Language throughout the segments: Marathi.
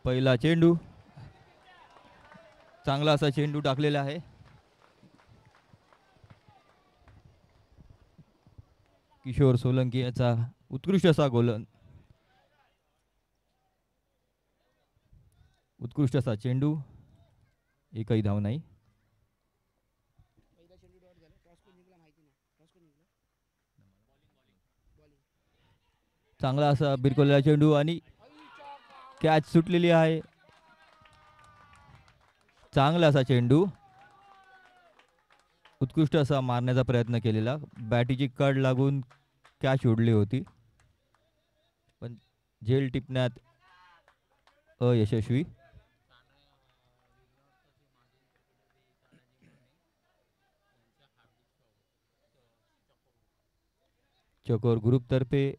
पहिला चेंडू, चांगला असा चेंडू टाकलेला आहे. किशोर सोलंकी याचा उत्कृष्ट असा गोलन, उत्कृष्ट असा चेंडू, एकही धाव नाही. चांगला असा बिरकोलेला चेंडू आणि कॅच सुटलेली आहे. चांगला असा चेंडू, उत्कृष्ट असा मारण्याचा प्रयत्न केलेला, बॅटीची कड लागून कॅच उडली होती पण झेल टिपण्यात अयशस्वी. चकोर ग्रुप तर्फे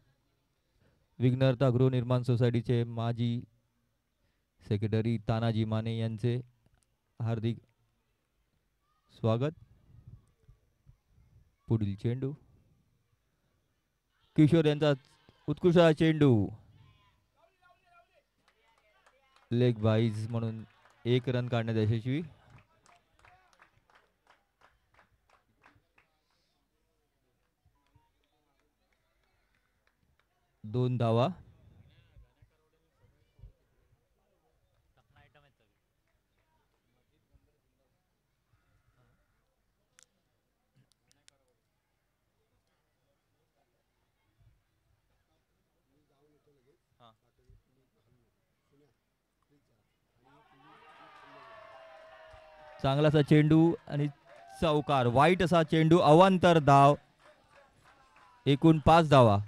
विघ्नहर्ता गृहनिर्माण सोसायटीचे माजी सेक्रेटरी तानाजी माने यांचे हार्दिक स्वागत. पुढील चेंडू, किशोर यांचा उत्कृष्ट चेंडू, लेग बाईज म्हणून एक रन काढण्यात यशस्वी. दोन धावा. चांगलासा चेंडू आणि चौकार, वाईट असा चेंडू, अवांतर धाव, एकूण 5 धावा.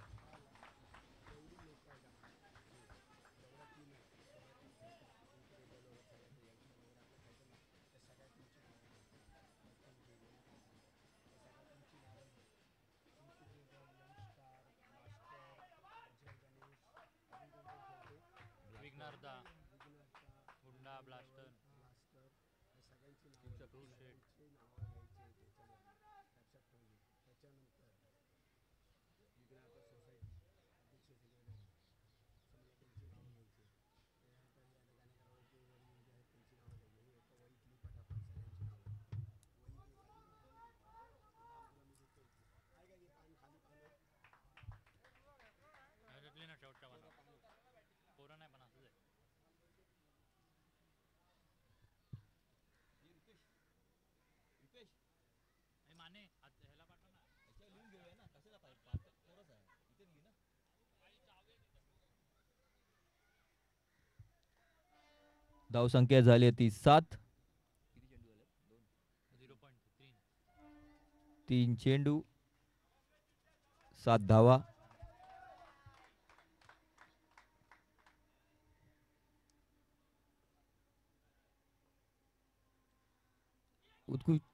धावसंख्या झाली ती 7. 3 चेंडू 7 धावा.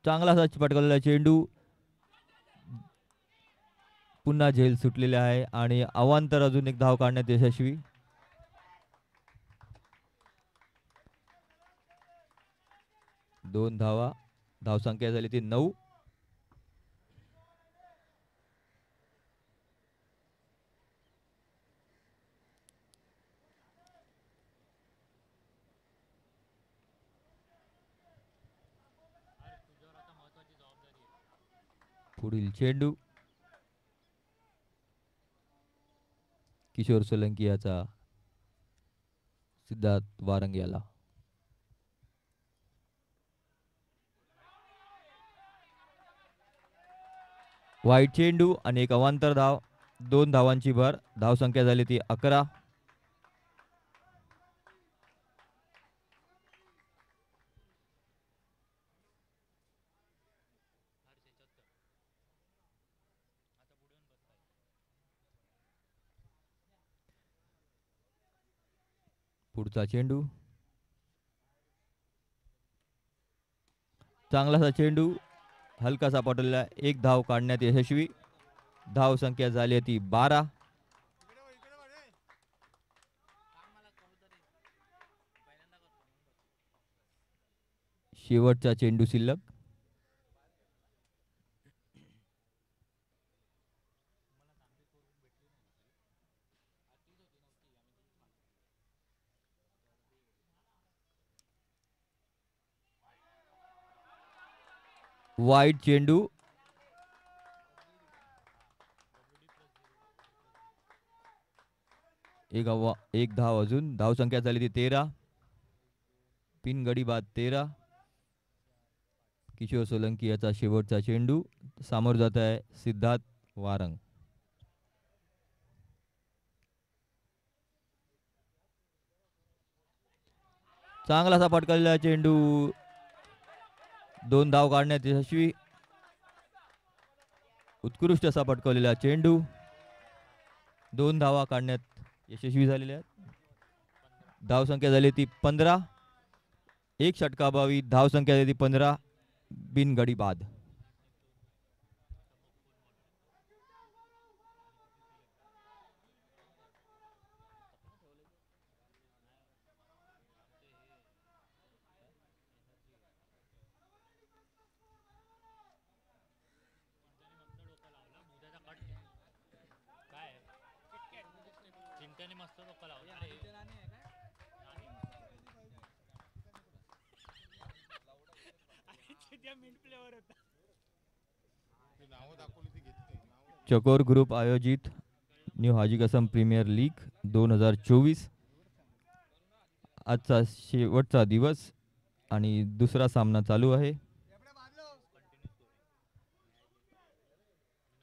चांगला असा पटकवलेला चेंडू, पुन्हा झेल सुटलेले आहे आणि अवांतर अजून एक धाव काढण्यात यशस्वी. दोन धावा, धावसंख्या झाली ती 9. पुढील चेंडू, किशोर सोलंकी याचा सिद्धार्थ वारंग याला. वाईट चेंडू आणि एक अवांतर धाव, 2 धावांची भर, धावसंख्या झाली ती 11. पुढचा चेंडू, चांगलासा चेंडू, हलकासा पटवलेला, एक धाव काढण्यात यशस्वी. धाव संख्या झाली ती 12. शेवटचा चेंडू शिल्लक. वाईट चेंडू. एक धाव अजून. धाव संख्या झाली ती 13. पिन गडी बाद 13. किशोर सोलंकी याचा शेवटचा चेंडू. सामोर जात आहे सिद्धार्थ वारंग. चांगला असा पटकवलेला चेंडू. 2 धाव काढण्यात यशस्वी. उत्कृष्ट असा पटकवलेला चेंडू. 2 धावा काढण्यात यशस्वी झालेल्या आहेत. धाव संख्या झाली ती 15. एक षटकाभावी धाव संख्या झाली ती 15. बिनगडी बाद. चकोर ग्रुप आयोजित न्यू हाजी कसम प्रीमियर लीग 2024. आजचा शेवटचा दिवस आणि दुसरा सामना चालू आहे.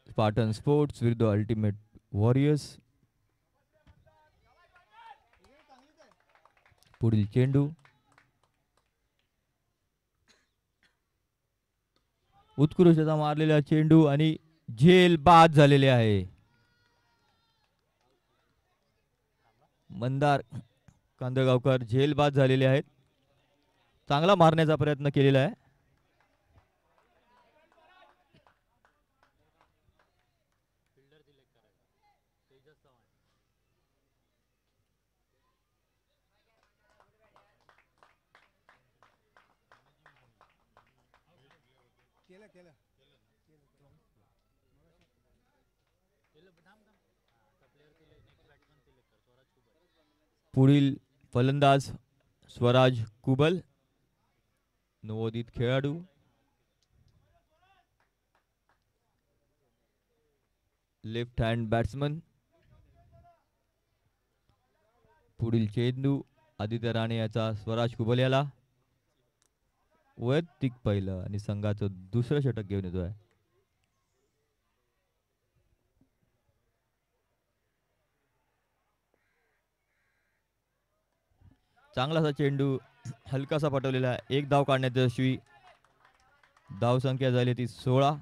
स्पार्टन स्पोर्ट्स विरुद्ध अल्टिमेट वॉरियर्स. पुढील चेंडू. उत्कृष्टता मारलेला चेंडू आणि झेल बाद झालेले आहे. मंदार कांदळगावकर झेल बाद झालेले आहेत. चांगला मारण्याचा प्रयत्न केलेला आहे. पुढील फलंदाज स्वराज कुबल, नवोदित खेळाडू. Left hand batsman. पुढील चेंडू आदित्य राणे याचा स्वराज कुबल याला. वैयक्तिक पहिलं आणि संघाचं दुसरं षटक घेऊन येतोय. चांगलासा चेंडू हलकासा पटवलेला. एक धाव काढण्यात यशस्वी. धाव संख्या झाली ती 16.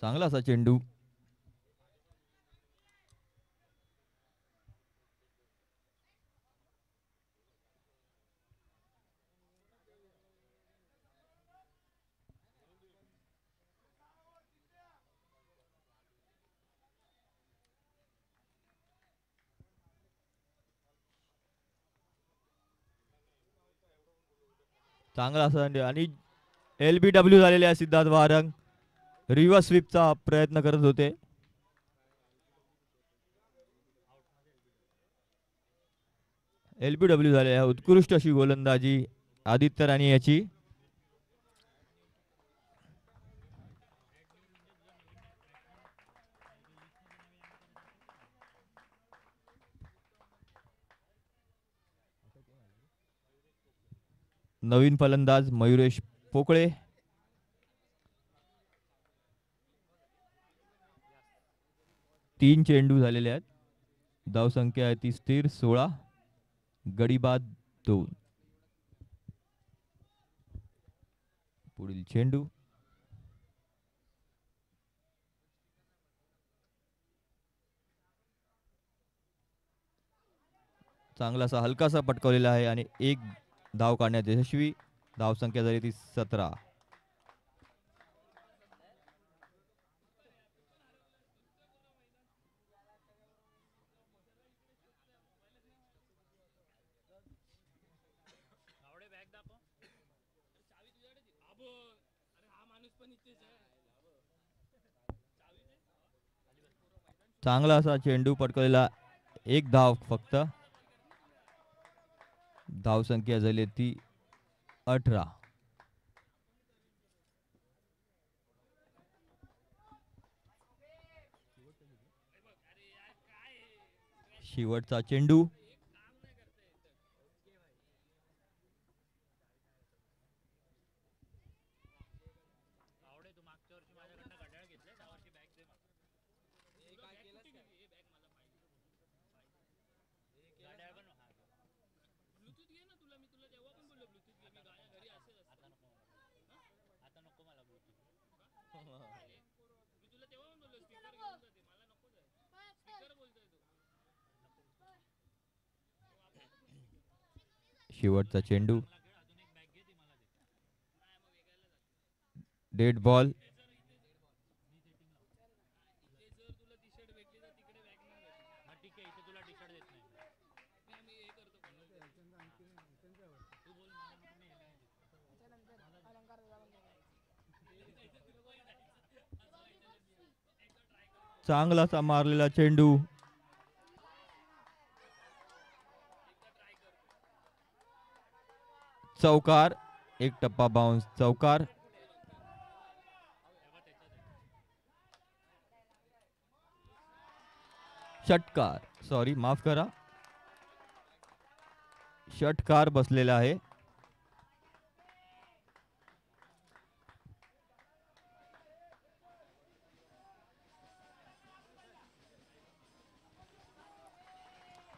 चांगला असा चेंडू. चांगला असा आणि LBW झालेले आहे सिद्धार्थ वारंग. रिव्हर्स स्वीपचा प्रयत्न करत होते. LBW झाले आहे. उत्कृष्ट अशी गोलंदाजी आदित्य राणे याची. नवीन फलंदाज मयुरेश पोकळे. तीन चेंडू झालेले आहेत. धाव संख्या आहे ती स्थिर 16. गडीबाद 2. पुढील चेंडू. चांगलासा हलकासा पटकवलेला आहे आणि एक धाव काढण्यात यशस्वी. धाव संख्या झाली ती 17. चांगला असा चेंडू पटकवलेला. एक धाव फक्त. धावसंख्या झाली ती 18. शेवटचा चेंडू. शेवटचा चेंडू. Dead ball. चांगलासा मारलेला चेंडू. चौकार. एक टप्पा बाउन्स चौकार. षटकार, सॉरी माफ करा, षटकार बसलेला आहे.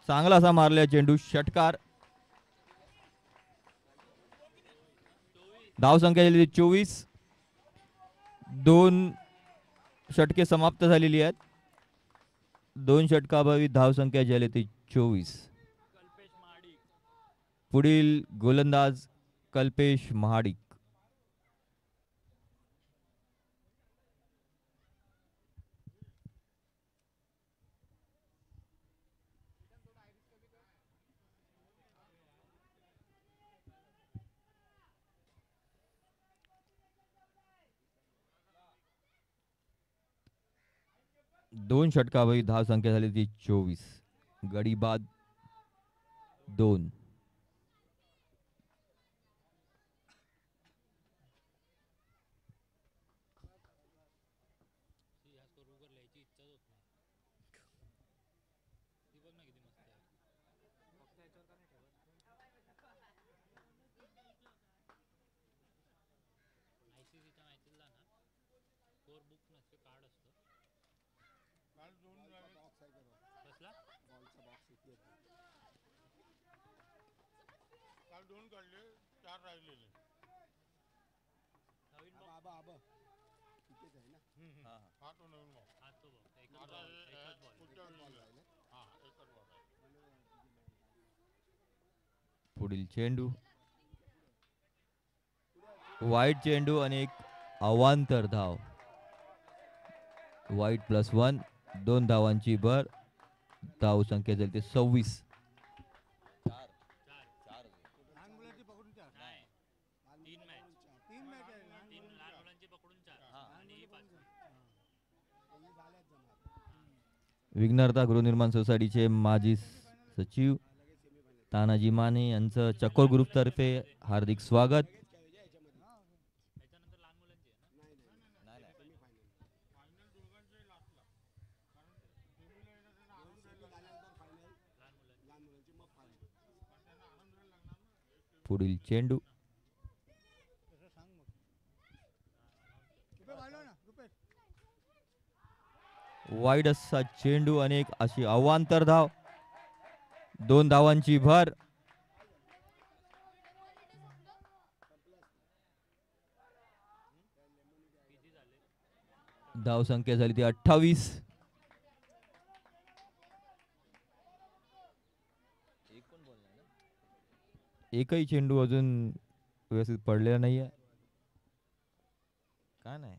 चांगला असा मारलेला चेंडू, षटकार. धावसंख्या झाली 24. 2 षटके समाप्त झालेली आहेत. 2 षटकाभावी धावसंख्या झाली ती 24. पुढील गोलंदाज कल्पेश महाडिक. दोन षटकाभावी धावसंख्या झाली ती 24. गडी बाद 2. पुढील चेंडू वाईट चेंडू आणि एक अवांतर धाव. वाईट +1. 2 धावांची भर. धाव संख्या झाली 26. विघ्नहर्ता गृहनिर्माण सोसायटीचे माजी सचिव तानाजी माने यांचं चकोर ग्रुप तर्फे हार्दिक स्वागत. पुढील चेंडू वाईड असा चेंडू आणि एक अशी अवांतर धाव. 2 धावांची भर. धाव संख्या झाली ती 28. एकही चेंडू अजून व्यवस्थित पडलेला नाहीये. का नाही,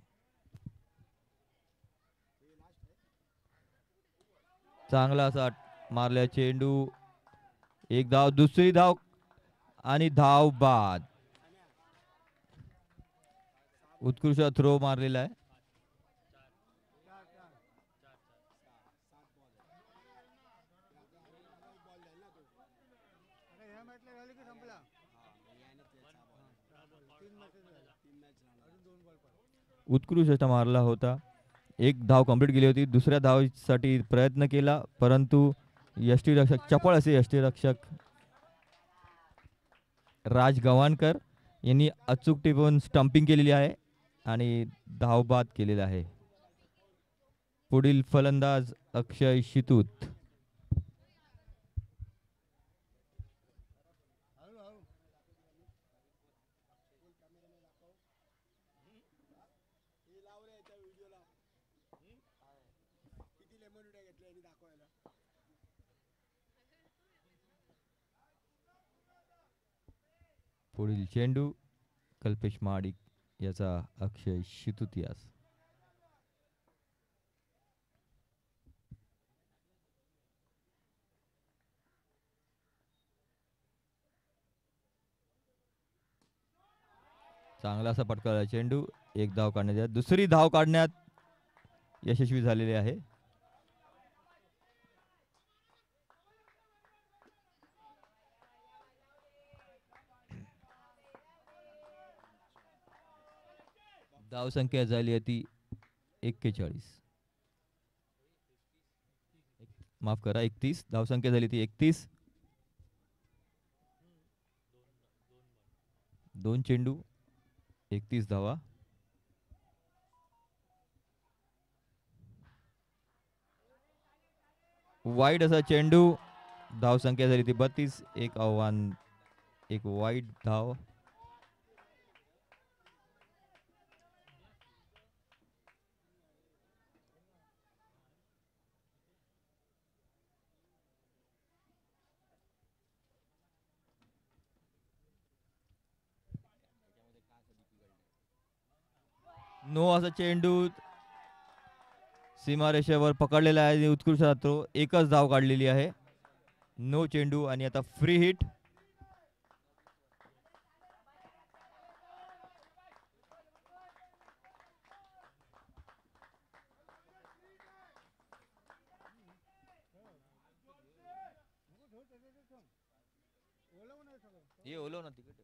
चांगला असा मारल्या चेंडू. एक धाव, दुसरी धाव आणि धाव बाद. उत्कृष्ट थ्रो मारलेला आहे. उत्कृष्ट मारला होता. एक धाव कंप्लीट केली होती. दुसऱ्या धावसाठी प्रयत्न केला परंतु यष्टीरक्षक चपळ असे यष्टीरक्षक राज गव्हाणकर यांनी अचूक टिपून स्टंपिंग केलेली आहे आणि धावबाद केलेला आहे. पुढील फलंदाज अक्षय शितूत. पुढील चेंडू कल्पेश महाडिक याचा अक्षय शितूत यास. चांगला असा पटकावला चेंडू. एक धाव काढण्यात, दुसरी धाव काढण्यात यशस्वी झालेले आहे. धाव संख्या झाली होती 41. माफ करा 31. धाव संख्या झाली ती 31. 2 चेंडू 31 धावा. वाईड असा चेंडू. धाव संख्या झाली ती 32. एक आव्हान, एक वाईड धाव. नो असा चेंडू सीमारेषेवर पकडलेला आहे. उत्कृष्ट थ्रो. एकच धाव काढलेली आहे. नो चेंडू आणि आता फ्री हिट. ये ओलो ना तिकट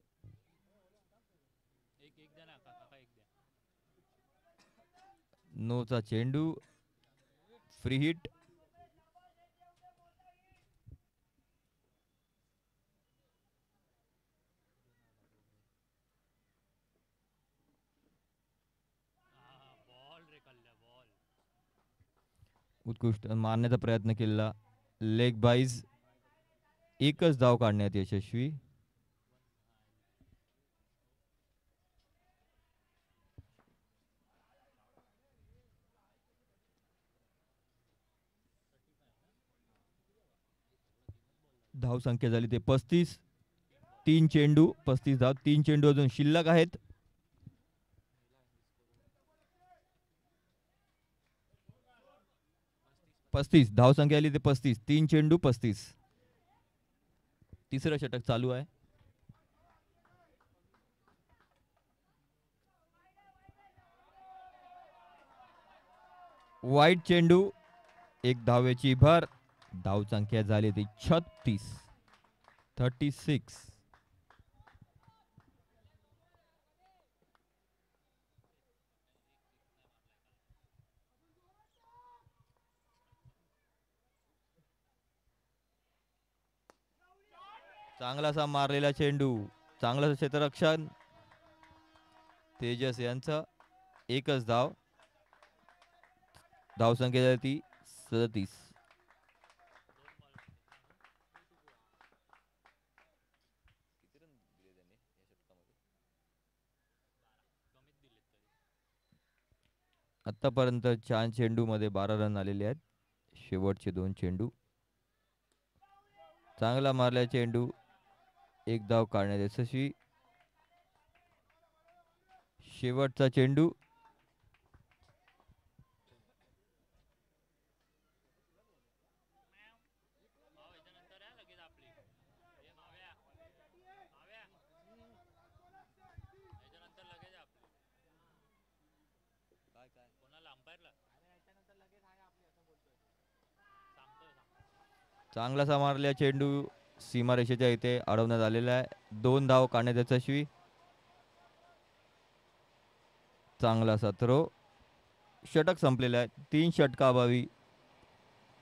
एक द्या ना काका, एक द्या. नोचा चेंडू फ्री हिट. उत्कृष्ट मारण्याचा प्रयत्न केला. लेग बाईज. एकच धाव काढण्यात यशस्वी. धाव संख्या झाली ते 35. 3 चेंडू 35 धाव. 3 चेंडू अजून शिल्लक आहेत. धाव संख्या आली ते 35. 3 चेंडू 35. तिसरं षटक चालू आहे. वाईट चेंडू. एक धावेची भर. धाव संख्या झाली ती 36. 36. चांगलासा मारलेला चेंडू. चांगलं क्षेत्ररक्षण तेजस यांचं. एकच धाव. धाव संख्या झाली ती 37. आतापर्यंत 4 चेंडू मध्ये 12 रन आलेले आहेत. शेवटचे 2 चेंडू. चांगला मारला चेंडू. एक धाव काढण्यात यशस्वी. शेवटचा चेंडू. चांगलासा मारल्या चेंडू. सीमारेषेच्या इथे अडवण्यात आलेला आहे. 2 धाव काढण्यात यशस्वी. चांगला असा थ्रो. षटक संपलेला आहे. 3 षटकाअभावी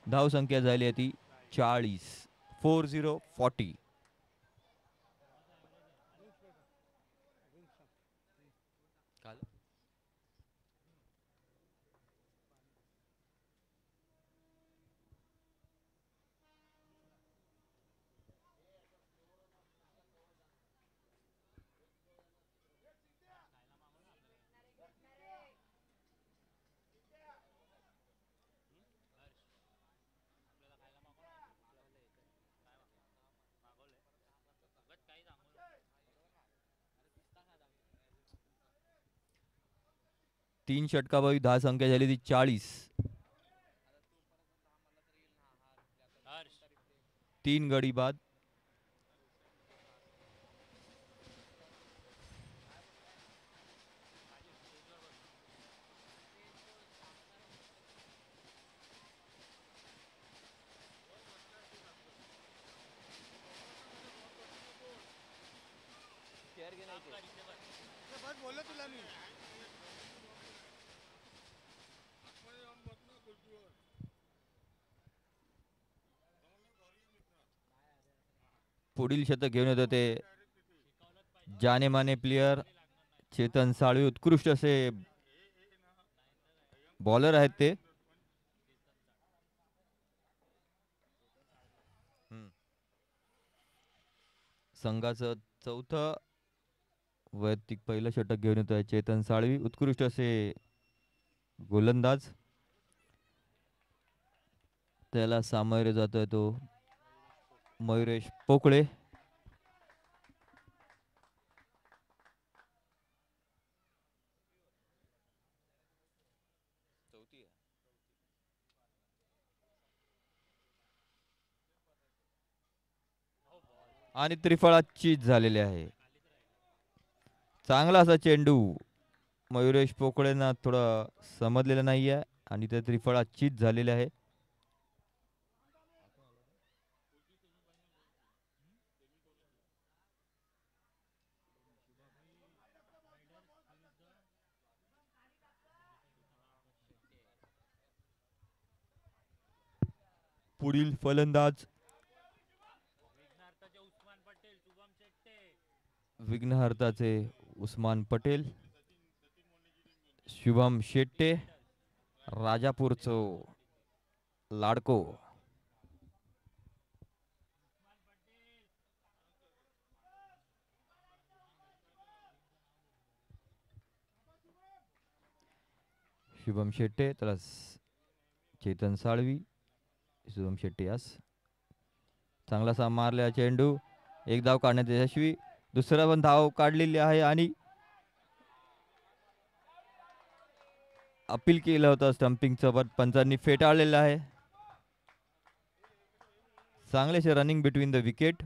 धावसंख्या झाली आहे ती 40. 40. 3 षटकाअभावी धावसंख्या झाली ती 40. 3 गडी बाद. पुढील शतक घेऊन येत होते जाने माने प्लेयर चेतन साळवी. उत्कृष्ट असे बॉलर आहेत ते. संघाचं चौथं वैयक्तिक पहिलं षटक घेऊन येतोय चेतन साळवी. उत्कृष्ट असे गोलंदाज. त्याला सामोरे जातोय तो मयुरेश पोकळे. आणि त्रिफळा चीज झालेले आहे. चांगला असा चेंडू मयुरेश पोकळेंना थोडं समजलेलं नाहीये आणि त्या त्रिफळा चीज झालेले आहे. पुढील फलंदाज विघ्नहर्ताचे उस्मान पटेल. शुभम शेट्टे राजापूरचो लाडको. शुभम शेट्टे तर चेतन साळवी. शुभम शेट्टे यास चांगलासा मारला चेंडू. एक धाव काढण्यात यशस्वी. दुसरा पण धाव काढलेली आहे आणि अपील केलं होतं स्टंपिंगचं पण पंचांनी फेटाळलेलं आहे. चांगलेसे रनिंग बिटवीन द विकेट.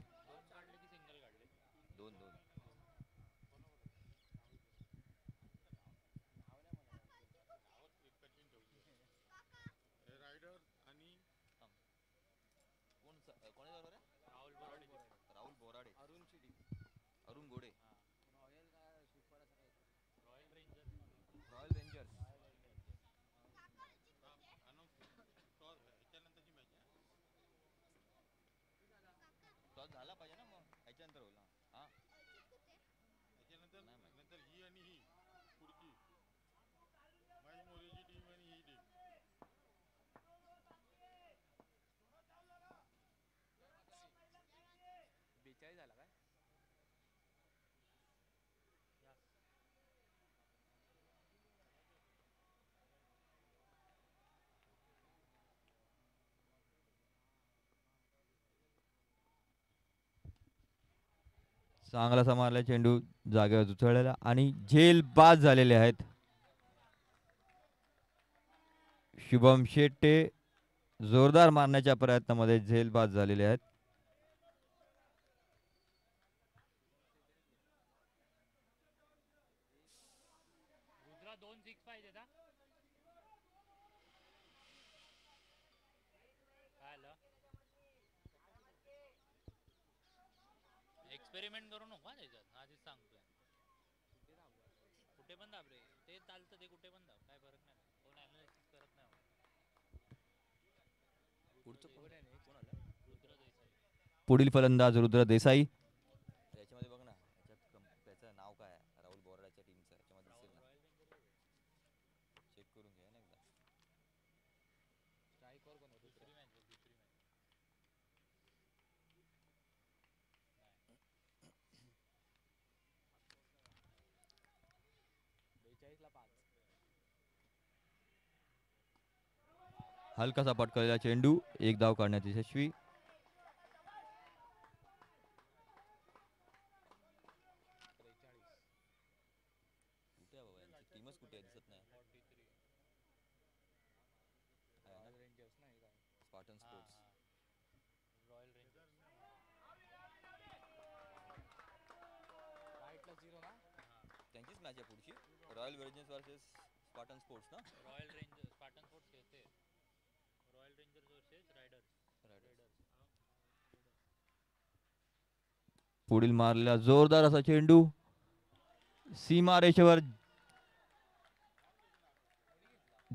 चांगला मारला चेंडू जागेवर उचललेला आणि झेल बाद झालेले आहेत. शुभम शेट्टे जोरदार मारण्याच्या प्रयत्नामध्ये झेल बाद झालेले आहेत. एक्सपेरिमेंट करू नको हा त्याच्यात आधीच सांगतोय. कुठे पण दाब रे, ते चालतं, ते कुठे पण दाब, काय फरक नाही, कोण ॲनालिसिस करत नाही. पुढचं कोण आलं? रुद्र देसाई. पुढील फलंदाज रुद्र देसाई. याच्यामध्ये बघ ना, याच्यात त्याचं नाव काय आहे, राहुल बोराड्याच्या टीमचं, याच्यामध्ये दिसेल ना, चेक करून घ्या ना एकदा. स्ट्राईकवर कोण आहे? दुसरी मॅच बघ, दुसरी मॅच. हलकासा पटकवलेला चेंडू, एक धाव काढण्यात यशस्वी. टीमच कुठे आहे, दिसत नाही. रॉयल रेंजर्स नाही काय? Spartan Sports. Royal Rangers. राईटला 0 ना? त्यांचीच मॅच आहे पुढची, Royal Rangers versus Spartan Sports ना. रॉयल रेंजर्स स्पार्टन स्पोर्ट्स खेळते. Royal Rangers versus Riders. पुढील मारलेला जोरदार असा चेंडू सीमा रेषेवर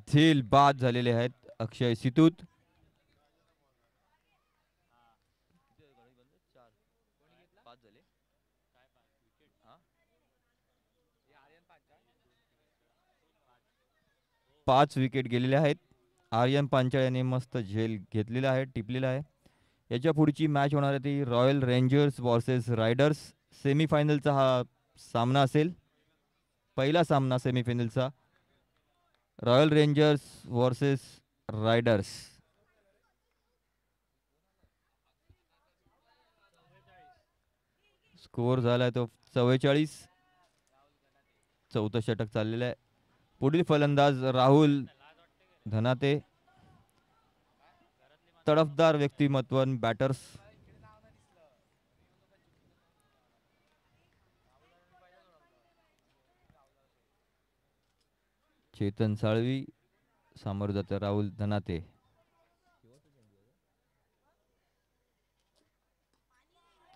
झेल बाद झालेले आहेत अक्षय सितूत. पाच विकेट गेलेले आहेत. आर्यन पांचाळ याने मस्त झेल घेतलेला आहे, टिपलेला आहे. याच्या पुढची मॅच होणार आहे ती रॉयल रेंजर्स वर्सेस रायडर्स. सेमीफायनलचा हा सामना असेल, पहिला सामना सेमीफायनलचा, Royal Rangers versus Riders. Score झालाय तो 44. चौथं षटक चाललेलं आहे. पुढील फलंदाज राहुल धनाते. तडफदार व्यक्तिमत्व बॅटर्स. चेतन साळवी सामोर जातं राहुल धनाते.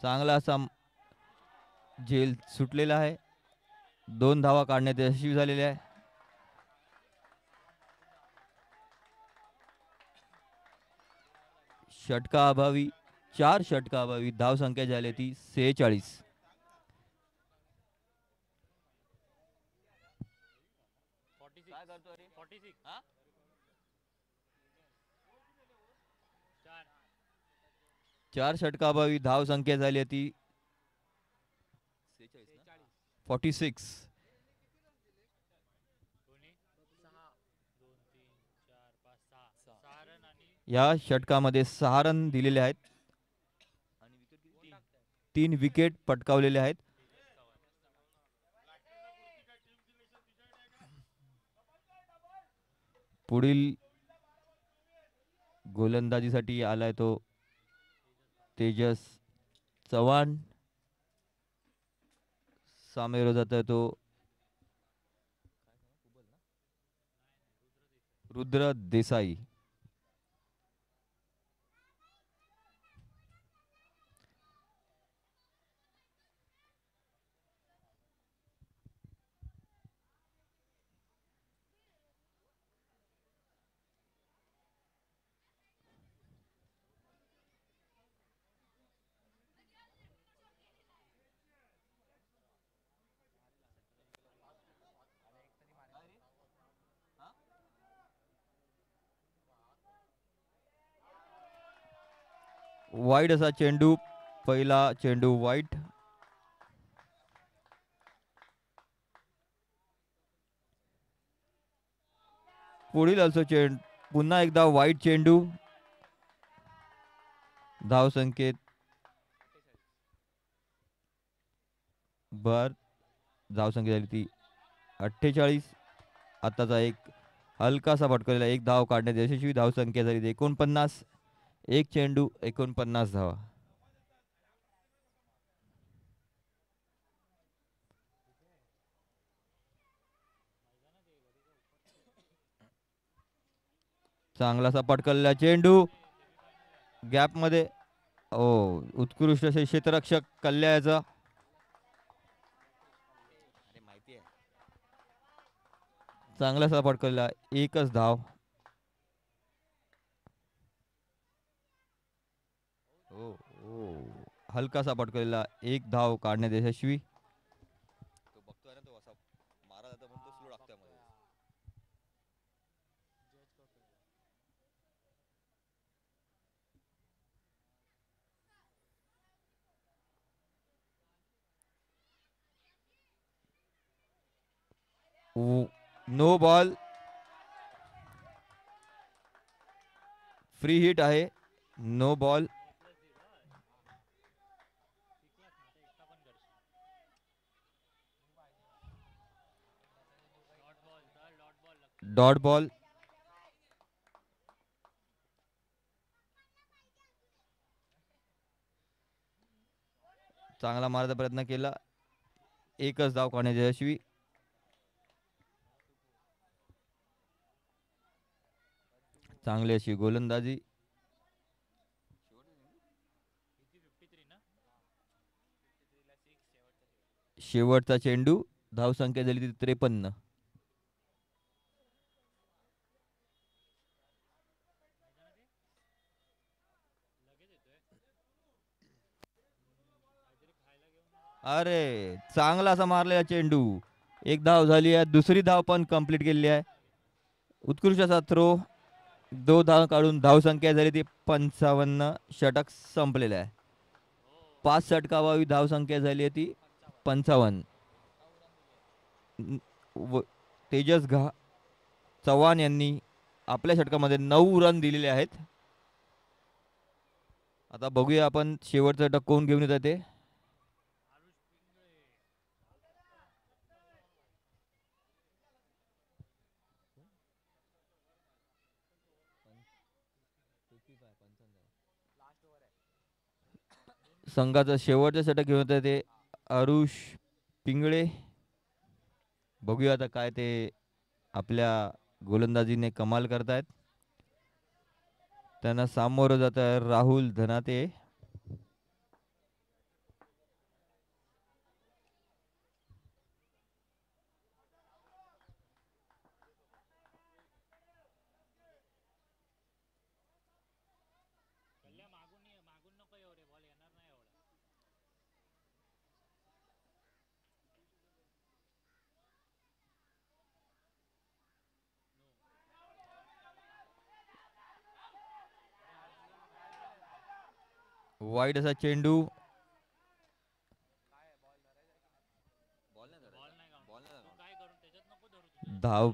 चांगला असा झेल सुटलेला आहे, 2 धावा काढण्यात यशस्वी झालेले आहे. षटका अभावी 4 षटका अभावी धाव संख्या झाली ती 46. चार षटका अभावी धाव संख्या झाली ती 46. या षटकामध्ये 6 रन दिलेले आहेत आणि 3 विकेट पटकावलेले आहेत. पुढील गोलंदाजीसाठी आलाय तो तेजस चव्हाण. सामोर जातोय तो रुद्र देसाई. वाईड असा चेंडू, पहिला चेंडू वाईट. पुढील also चेंडू पुन्हा एकदा वाईट चेंडू. धाव संकेत बर, धाव संख्या झाली ती 48. आताचा एक हलकासा फटकलेला, एक धाव काढण्यात यशस्वी. धाव संख्या झाली 49. एक चेंडू 49 धावा. चांगलासा पटकलेला चेंडू गॅप मध्ये ओ उत्कृष्ट असे क्षेत्ररक्षक कल्याचा अरे माहिती आहे. चांगला सपाट केला, एकच धाव. ओ ओ हलका सपाट केलेला, एक धाव काढण्यात यशस्वी. तो बघतोय ना, तो असा मारा जातो पण तो स्लो लागतोय मध्ये. नो बॉल, फ्री हिट आहे. No ball. Dot ball. चांगला मारायचा प्रयत्न केला, एकच धाव काढण्यात यशस्वी. चांगली अशी गोलंदाजी. शेवटचा चेंडू, धावसंख्या झाली ती 53. अरे चांगला असा मारलेला चेंडू, एक धाव झाली आहे, दुसरी धाव पण कंप्लीट केलेली आहे. उत्कृष्ट असा थ्रो, 2 धाव काढून धावसंख्या झाली ती 55. षटक संपलेलं आहे. 5 षटकाभावी धावसंख्या झाली आहे ती 55. तेजस चव्हाण यांनी आपल्या षटकामध्ये 9 रन दिलेले आहेत. आता बघूया आपण शेवटचा षटक कोण घेऊन येत ते. संघाचं शेवटचं षटक घेऊन येत ते आरुष पिंगळे. बघूया आता काय ते आपल्या गोलंदाजीने कमाल करतायत. त्यांना सामोरं जात आहे राहुल धनाते. वाईट असा चेंडू, बॉल नाही धरायचा, बॉल नाही धरायचा. धाव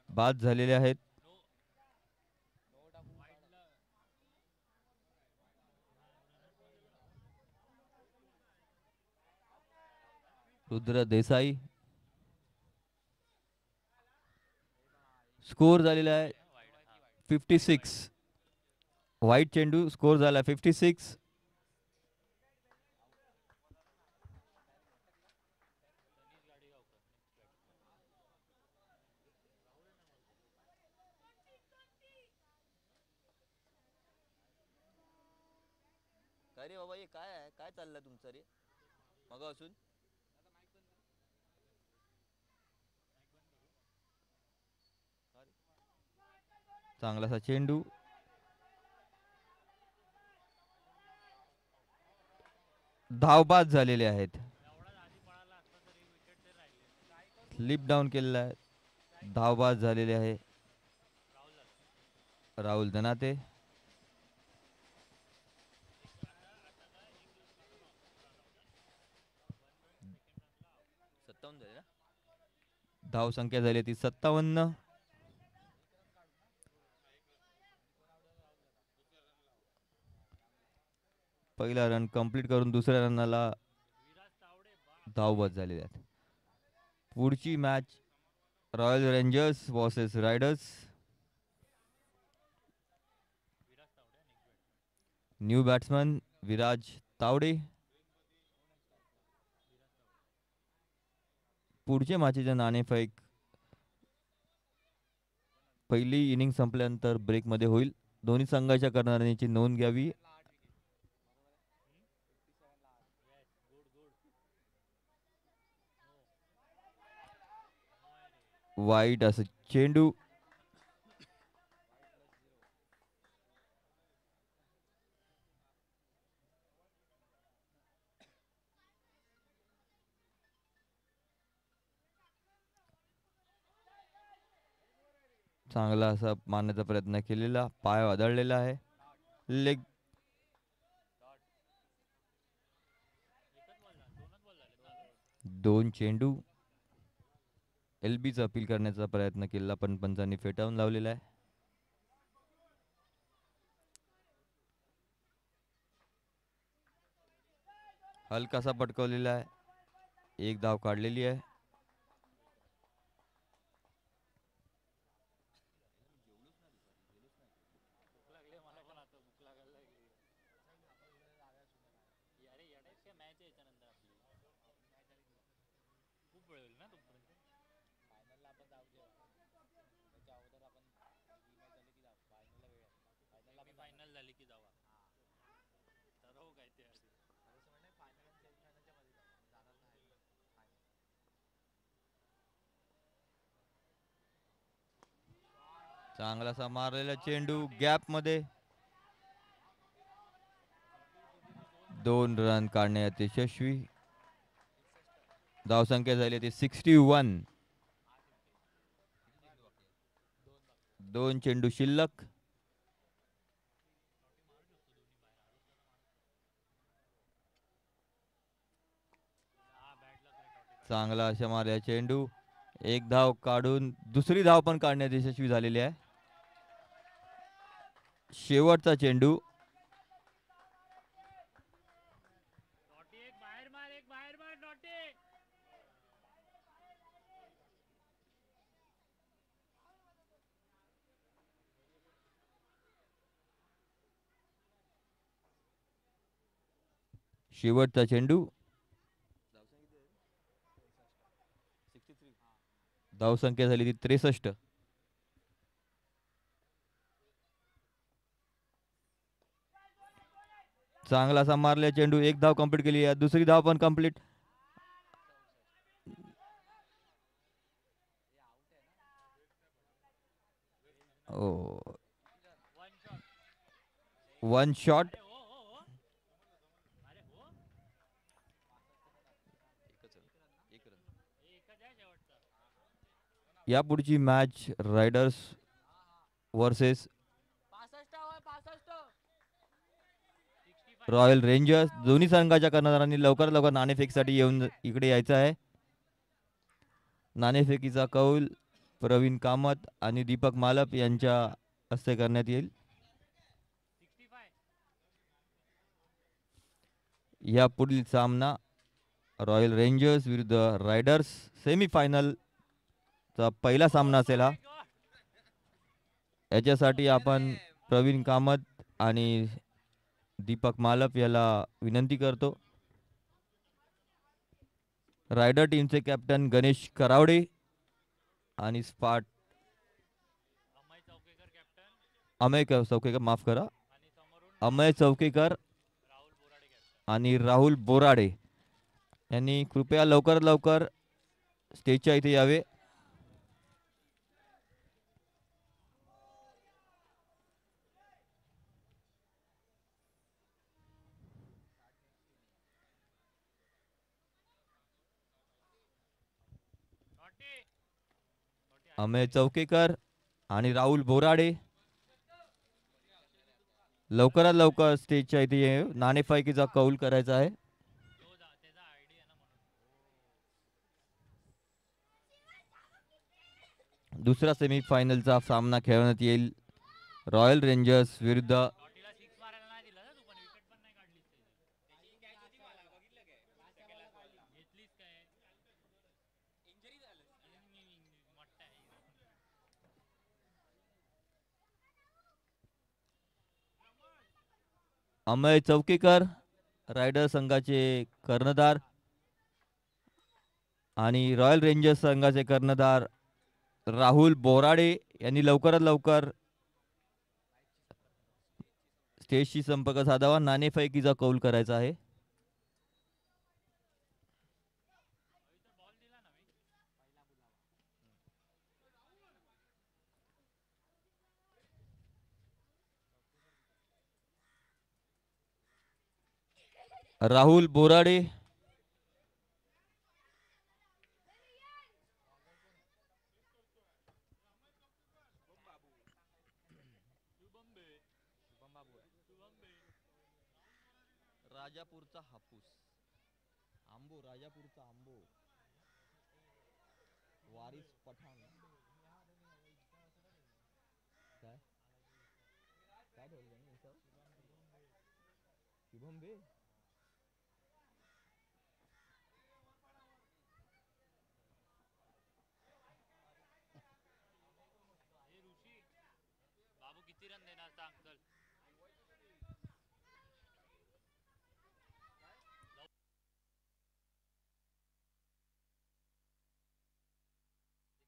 बाद झालेले आहेत. रुद्र देसाई. स्कोर झालेला आहे 56. वाईट चेंडू, स्कोर झाला 56. काय रे बाबा, हे काय आहे, काय चाललंय तुमचं रे मग असून. चांगलासा चेंडू, धाव बाद झालेले आहेत. स्लिप डाऊन केलेला आहे, धाव बाद झालेले आहे. राहुल धनाते. झाले ना. धाव संख्या झाली ती 57. पहिला रन कंप्लीट करून दुसऱ्या रनाला धाव बाद झालेले आहेत. पुढची match royal Rangers versus riders. New batsman Viraj Tawde. पुढच्या मॅचेचे नाणेफेक पहिली इनिंग संपल्यानंतर ब्रेकमध्ये होईल. दोन्ही संघाच्या कर्णधारांची नोंद घ्यावी. वाईट असं चेंडू. चांगला असा मारण्याचा प्रयत्न केलेला, पाय आदळलेला आहे. लेग. दोन चेंडू. एलबीचा अपील करण्याचा प्रयत्न केला पण पंचांनी फेटाळून लावलेला आहे. हलकासा पटकवलेला आहे. एक धाव काढलेली आहे. भूक लागली मला पण आता भूक लागायला लागली. अरे येडायच काय मॅच आहे याच्यानंतर आपली. खूप वेळ होईल ना तोपर्यंत. फायनलला आपण जाऊ त्याच्या अगोदर आपण फायनल झाली की जावा. ठरवू काय ते आधी. चांगलासा मारलेला चेंडू गॅप मध्ये. 2 रन काढण्यात यशस्वी. धावसंख्या झाली ती 61. 2 चेंडू शिल्लक. चांगला अशा मारल्या चेंडू. एक धाव काढून दुसरी धाव पण काढण्यात यशस्वी झालेली आहे. शेवटचा चेंडू. शेवटचा चेंडू. धावसंख्या झाली ती 63. चांगला असा मारल्या चेंडू. एक धाव कंप्लीट केली आहे. दुसरी धाव पण कंप्लीट. One shot. या पुढची match riders versus Royal rangers. दोन्ही संघाच्या कर्णधारांनी लवकरात लवकर नाणेफेकीसाठी येऊन इकडे यायचं आहे. नाणेफेकीचा कौल प्रवीण कामत आणि दीपक मालप यांच्या हस्ते करण्यात येईल. या पुढील सामना रॉयल रेंजर्स विरुद्ध रायडर्स सेमीफायनल चा पहिला सामना असेल हा. याच्यासाठी आपण प्रवीण कामत आणि दीपक मालप याला विनंती करतो. रायडर टीमचे कॅप्टन गणेश करावडे आणि स्पाट अमय चौकेकर, माफ करा, अमय चौकेकर आणि राहुल बोराडे यांनी कृपया लवकरात लवकर स्टेजच्या इथे यावे. अमय चौकेकर आणि राहुल बोराडे लवकरात लवकर स्टेजच्या इथे ये. नाणेफेकीचा कौल करायचा आहे. दुसरा सेमीफायनलचा सामना खेळवण्यात येईल रॉयल रेंजर्स विरुद्ध अमय चौकेकर रायडर संघाचे कर्णधार आणि रॉयल रेंजर्स संघाचे कर्णधार राहुल बोराडे यांनी लवकरात लवकर स्टेजशी संपर्क साधावा. नाणेफेकीचा कौल करायचा आहे. राहुल बोराडे, राजापूरचा हापूस, आंबो, राजापूरचा आंबो, वारिस पठाण. काय काय ठेवलं त्यांनी याच्यावर? शुभम बे. बाबू किती रन देणार सांग चल.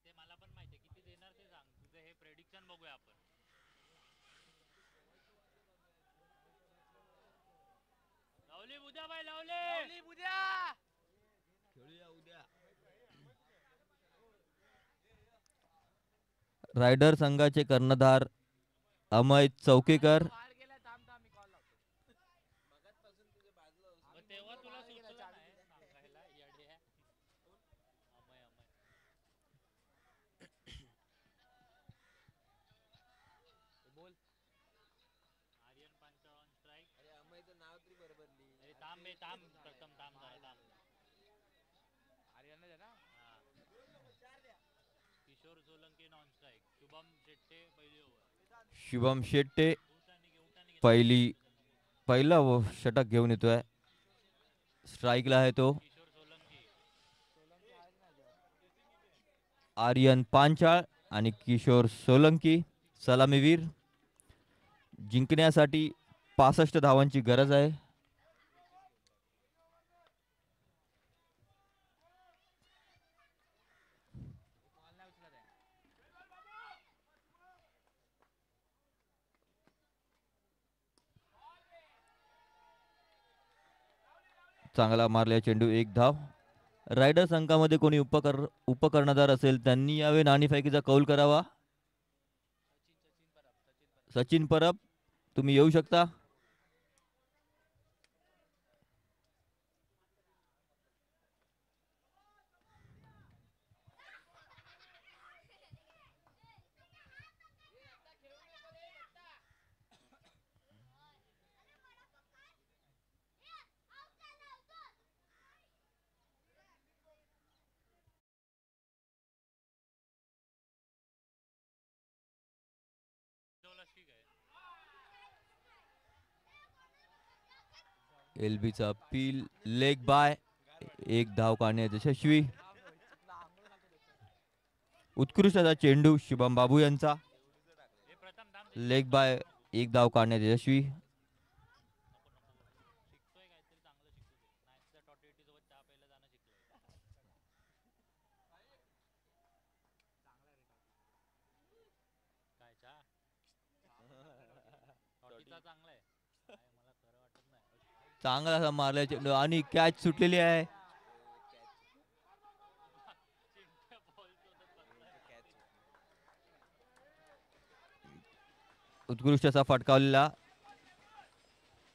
ते मला पण माहिती किती देणार ते सांग. तुझं हे प्रेडिक्शन बघूया आपण. लावली उद्या बाय लावली उद्या. खेळूया उद्या. रायडर संघाचे कर्णधार अमय चौकेकर, तेव्हा तुला सुचलं नाही सांगायला येड्या. अमय अमय बोल. Aryan Panchal on strike. अरे अमयचं नाव तरी बरोबर लिही. अरे थांब बे थांब प्रथम थांब जरा थांब. आर्यनच आहे ना. Kishore Solanki on strike. शुभम शेट्टे पहिली ओव्हर. शुभम शेट्टे पहिला षटक घेऊन येतोय. स्ट्राईकला आहे तो. किशोर सोलंकी. आर्यन पांचाळ आणि किशोर सोलंकी सलामीवीर. जिंकण्यासाठी 65 धावांची गरज आहे. चांगला मारल्या चेंडू, एक धाव. रायडर संघामध्ये कोणी उपकर्णधार असेल त्यांनी यावे, नाणेफेकीचा कौल करावा. सचिन परब तुम्ही येऊ शकता. एलबीचा पील लेग बाय, एक धाव काढण्यात यशस्वी. उत्कृष्ट असा चेंडू शुभम बाबू यांचा, लेग बाय, एक धाव काढण्यात यशस्वी. शिकतोय काहीतरी चांगलं शिकू दे. नाही तर टॉटेटी सोबत चहा प्यायला जाणं शिकलोय. काय चहा? टॉटीचा चांगला आहे. मला खरं वाटत नाही. चांगला असा मारल्या चेंडू आणि कॅच सुटलेली आहे. उत्कृष्ट असा फटकावलेला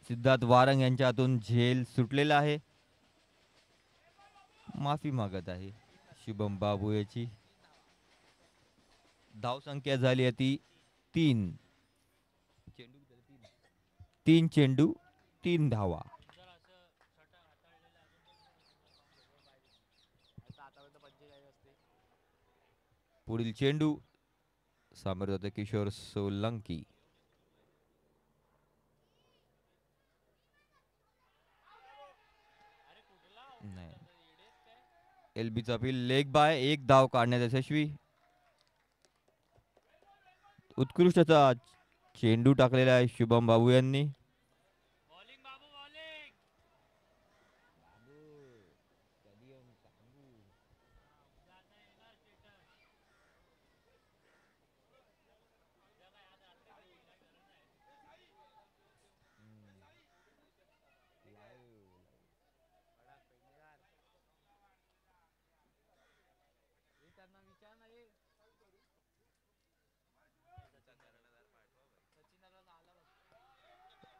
सिद्धार्थ वारंग यांच्या हातून झेल सुटलेला आहे. माफी मागत आहे शुभम बाबू याची. धाव संख्या झाली आहे ती 3. तीन चेंडू 3 धावा. पुढील चेंडू सामोरे जाते किशोर सोलंकी. नाही, एलबीचा पील लेग बाय, एक धाव काढण्यात यशस्वी. उत्कृष्ट असा चेंडू टाकलेला आहे शुभम बाबू यांनी. बॉलिंग बाबू बॉलिंग.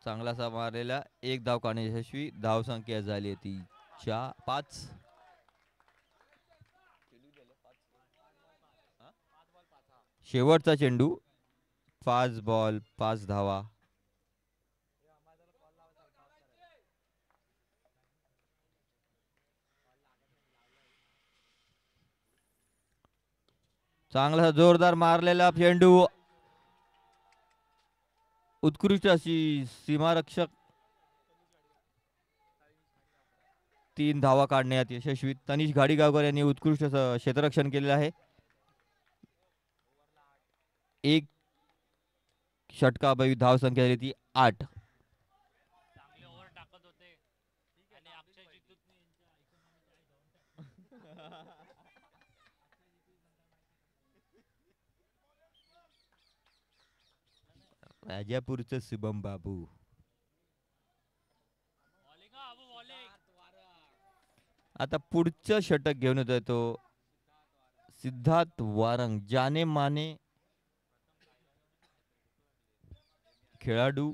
चांगलासा मारलेला एक धाव काढणे यशस्वी. धाव संख्या झाली ती 5. शेवटचा चेंडू. 5 बॉल 5 धावा. चांगला जोरदार मारलेला चेंडू. उत्कृष्ट अशी सीमारक्षक 3 धावा काढण्यात यशस्वी. तनिष घाडीगावकर यांनी उत्कृष्ट असं क्षेत्ररक्षण केलेलं आहे. एक षटकाभावी धाव संख्या झाली ती 8. चांगले ओव्हर टाकत होते आणि अक्षय जितूत राजापूरचं शुभम बाबू. Bowling Abu bowling. आता पुढचं षटक घेऊन येतोय तो सिद्धार्थ वारंग. जाने माने खेळाडू.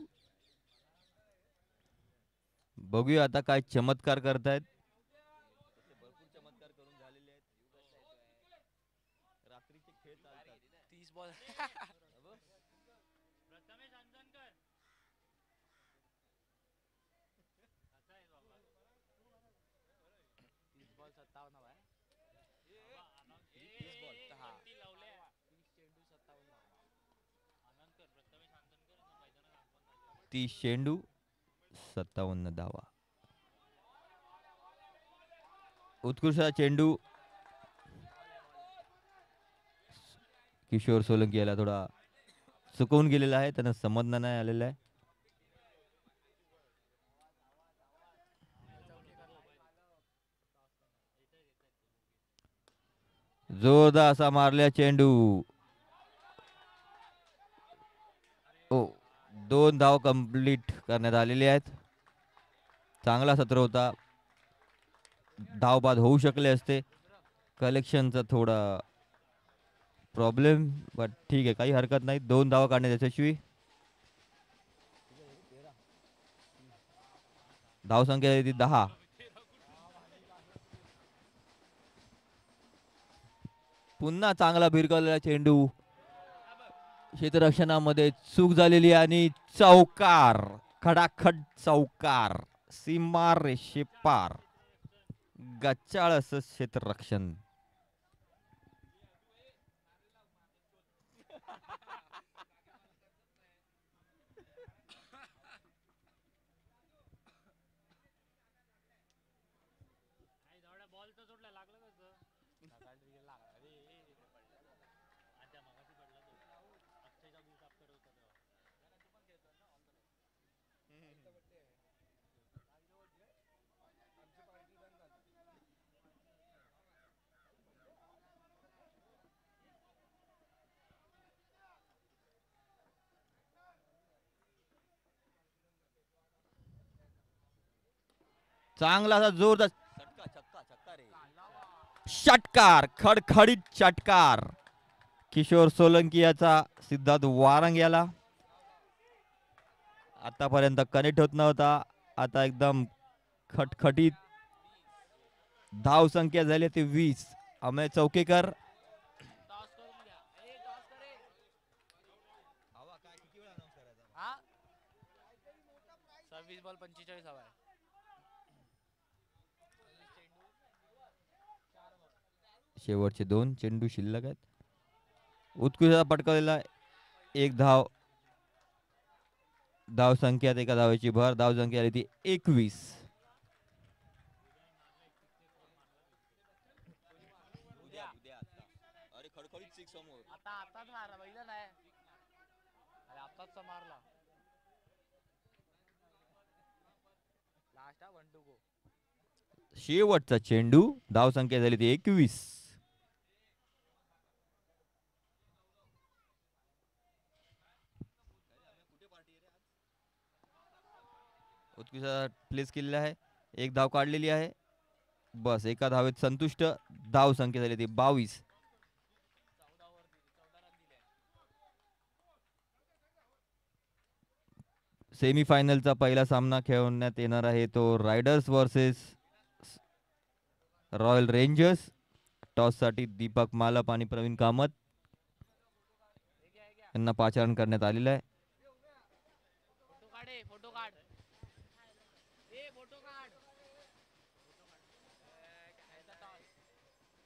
बघूया आता काय चमत्कार करतायत. भरपूर चमत्कार करून झालेले आहेत. रात्रीचे खेळ चालतात. 30 बॉल प्रथमेश अंजनकर. कसा आहे बाबा? 30 बॉल 57 आहे. 30 बॉल, हा. वरती लावले. 30 चेंडू 57 अंजनकर प्रथमेश अंजनकर मैदानात आपण झाले. 30 चेंडू 57 धावा. उत्कृष्ट चेंडू. किशोर सोलंकी याला थोडा चुकवून गेलेला आहे. त्यांना समजणं नाही आलेलं आहे. जोरदार असा मारल्या चेंडू. 2 धाव कंप्लीट करण्यात आलेले आहेत. चांगला सत्र होता. धाव बाद होऊ शकले असते. कलेक्शनचा थोडा प्रॉब्लेम, बट ठीक आहे, काही हरकत नाही. 2 धावा काढण्यात यशस्वी. धावसंख्या आहे ती 10. पुन्हा चांगला भिरकवलेला चेंडू. क्षेत्ररक्षणामध्ये चूक झालेली आणि चौकार. खडाखड चौकार. सीमार रेषेपार. गच्चाळ असं क्षेत्ररक्षण. नाही थोडा बॉल तर सोडला लागलं कसं? अच्छा मगाशी पडला तो. अक्षयचा बूट आफ्टर होता तेव्हा. चांगला असा जोरदार छक्का छक्का छक्का रे. षटकार. खडखडीत षटकार. किशोर सोलंकी याचा सिद्धार्थ वारंग याला. आतापर्यंत कनेक्ट होत नव्हता. आता एकदम खटखटीत. धाव संख्या झाली ती 20. अमय चौकेकर. टॉस करून घ्या. टॉस करे. हा 26 बॉल 45 हवा आहे. शेवटचे 2 चेंडू शिल्लक आहेत. उत्कृष्ट पटकावलेला 1 धाव. धाव संख्यात एका धावेची भर. धाव संख्या आली ती 21. उद्या उद्या आता. अरे खडखडीत सिक्स समोर. आताच मारला बघितलं नाही. अरे आताच मारला. Last 1 to go. शेवटचा चेंडू. धाव संख्या झाली ती 21. उत्कृष्ट प्लेस केलेला आहे. 1 धाव काढलेली आहे. बस एका धावेत संतुष्ट. धाव संख्या झाली ती 22. सेमीफायनलचा पहिला सामना खेळवण्यात येणार आहे तो रायडर्स वर्सेस रॉयल रेंजर्स. टॉससाठी दीपक मालप आणि प्रवीण कामत यांना पाचारण करण्यात आलेलं आहे. फोटो काढ ए, फोटो काढ ए, फोटो काढ.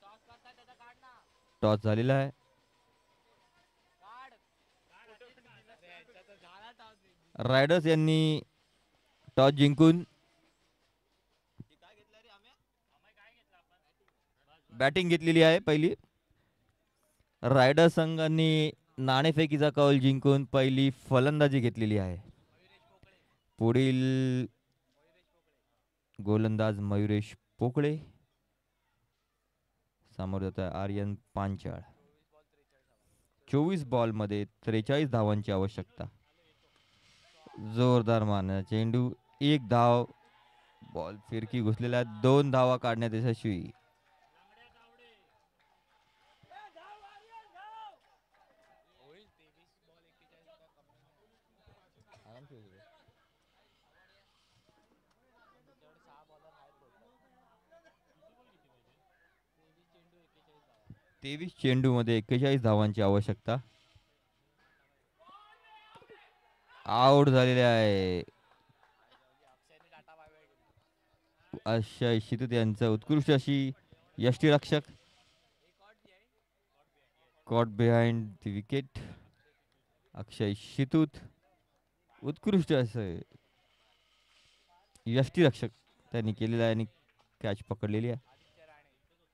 टॉस करताय त्याचा काढ ना. टॉस झालेला आहे. काढ. झाला टॉस. रायडर्स यांनी टॉस जिंकून बॅटिंग घेतलेली आहे पहिली. रायडर्स संघांनी नाणेफेकीचा कौल जिंकून पहिली फलंदाजी घेतलेली आहे. पुढील गोलंदाज मयुरेश पोकळे, समोर जात आहे आर्यन पांचाळ. 24 बॉलमध्ये 43 धावांची आवश्यकता. जोरदार मारण्याचा चेंडू, एक धाव. बॉल फिरकी घुसलेला, 2 धावा काढण्यात यशस्वी. तेवीस चेंडू मध्ये 41 धावांची आवश्यकता. आउट झालेले आहे. अक्षय शितूत यांचं उत्कृष्ट अशी यष्टीरक्षक. Caught behind the wicket. Akshay Shitut उत्कृष्ट असं यष्टीरक्षक त्यांनी केलेलं आहे आणि कॅच पकडलेली आहे.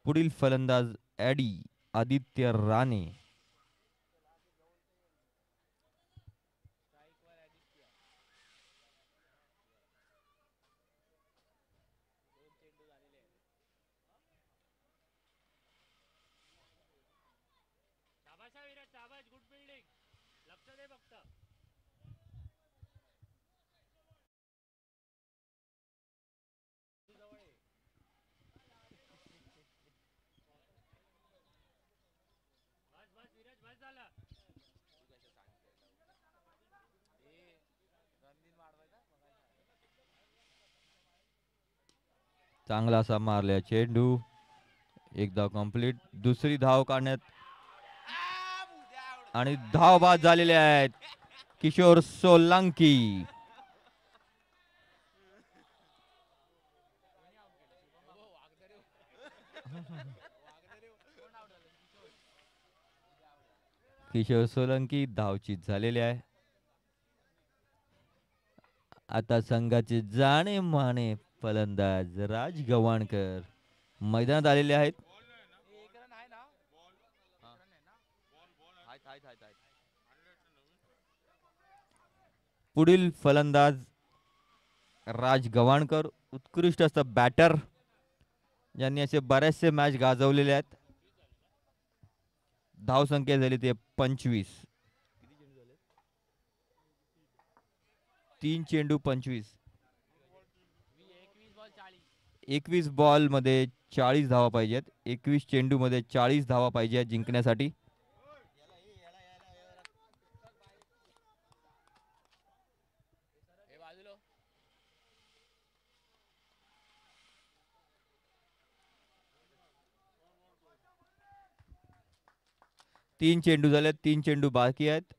पुढील फलंदाज ॲडी आदित्य राणे. शाबाश आहे विराज, शाबाश. Good fielding. लक्ष दे फक्त. बस बस विराज, बस झालं. चांगला असा मारला चेंडू, एक धाव कंप्लीट. दुसरी धाव काढण्यात आणि धाव बाद झालेले आहेत किशोर सोलंकी. किशोर सोलंकी धावचीत झालेले आहे. आता संघाचे जाणे माने फलंदाज राज गव्हाणकर मैदानात आलेले आहेत. एक रन आहे ना. पुढील फलंदाज राज गव्हाणकर, उत्कृष्ट असं बॅटर, ज्यांनी असे बरेचसे मॅच गाजवलेले आहेत. धाव संख्या झाली ते 25. 3 चेंडू 25. 21 बॉल मध्ये 40 धावा पाहिजेत. 21 चेंडू मध्ये 40 धावा पाहिजे जिंकण्यासाठी. तीन चेंडू झाले, 3 चेंडू बाकी आहेत.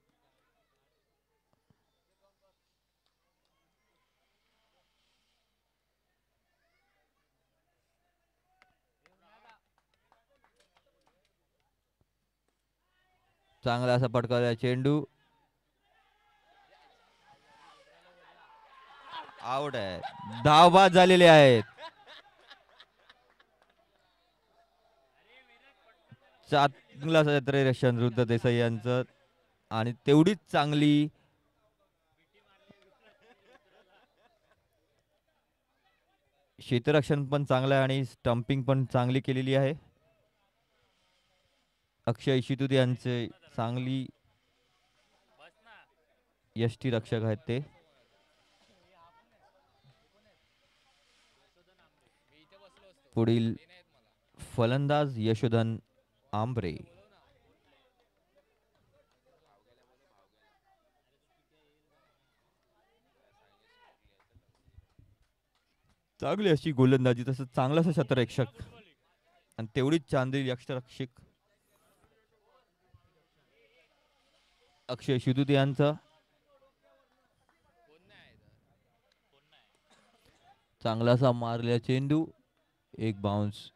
चांगला असा पटकावला चेंडू, आउट आहे. धाव बाद झालेले आहेत. चांगला क्षेत्ररक्षण रुद्र देसाई यांचं आणि तेवढीच चांगली क्षेत्ररक्षण पण चांगलं आहे आणि स्टंपिंग पण चांगली केलेली आहे. अक्षय शितूत यांचे चांगली यष्टीरक्षक आहेत ते. पुढील फलंदाज यशोधन आंबरे. चांगली अशी गोलंदाजी, तसंच चांगलासा शतरक्षक आणि तेवढीच चांदी यक्षरक्षक अक्षय शिदूत यांचा कोण नाही आहे तर. चांगलासा मारलेला चेंडू, एक बाउन्स,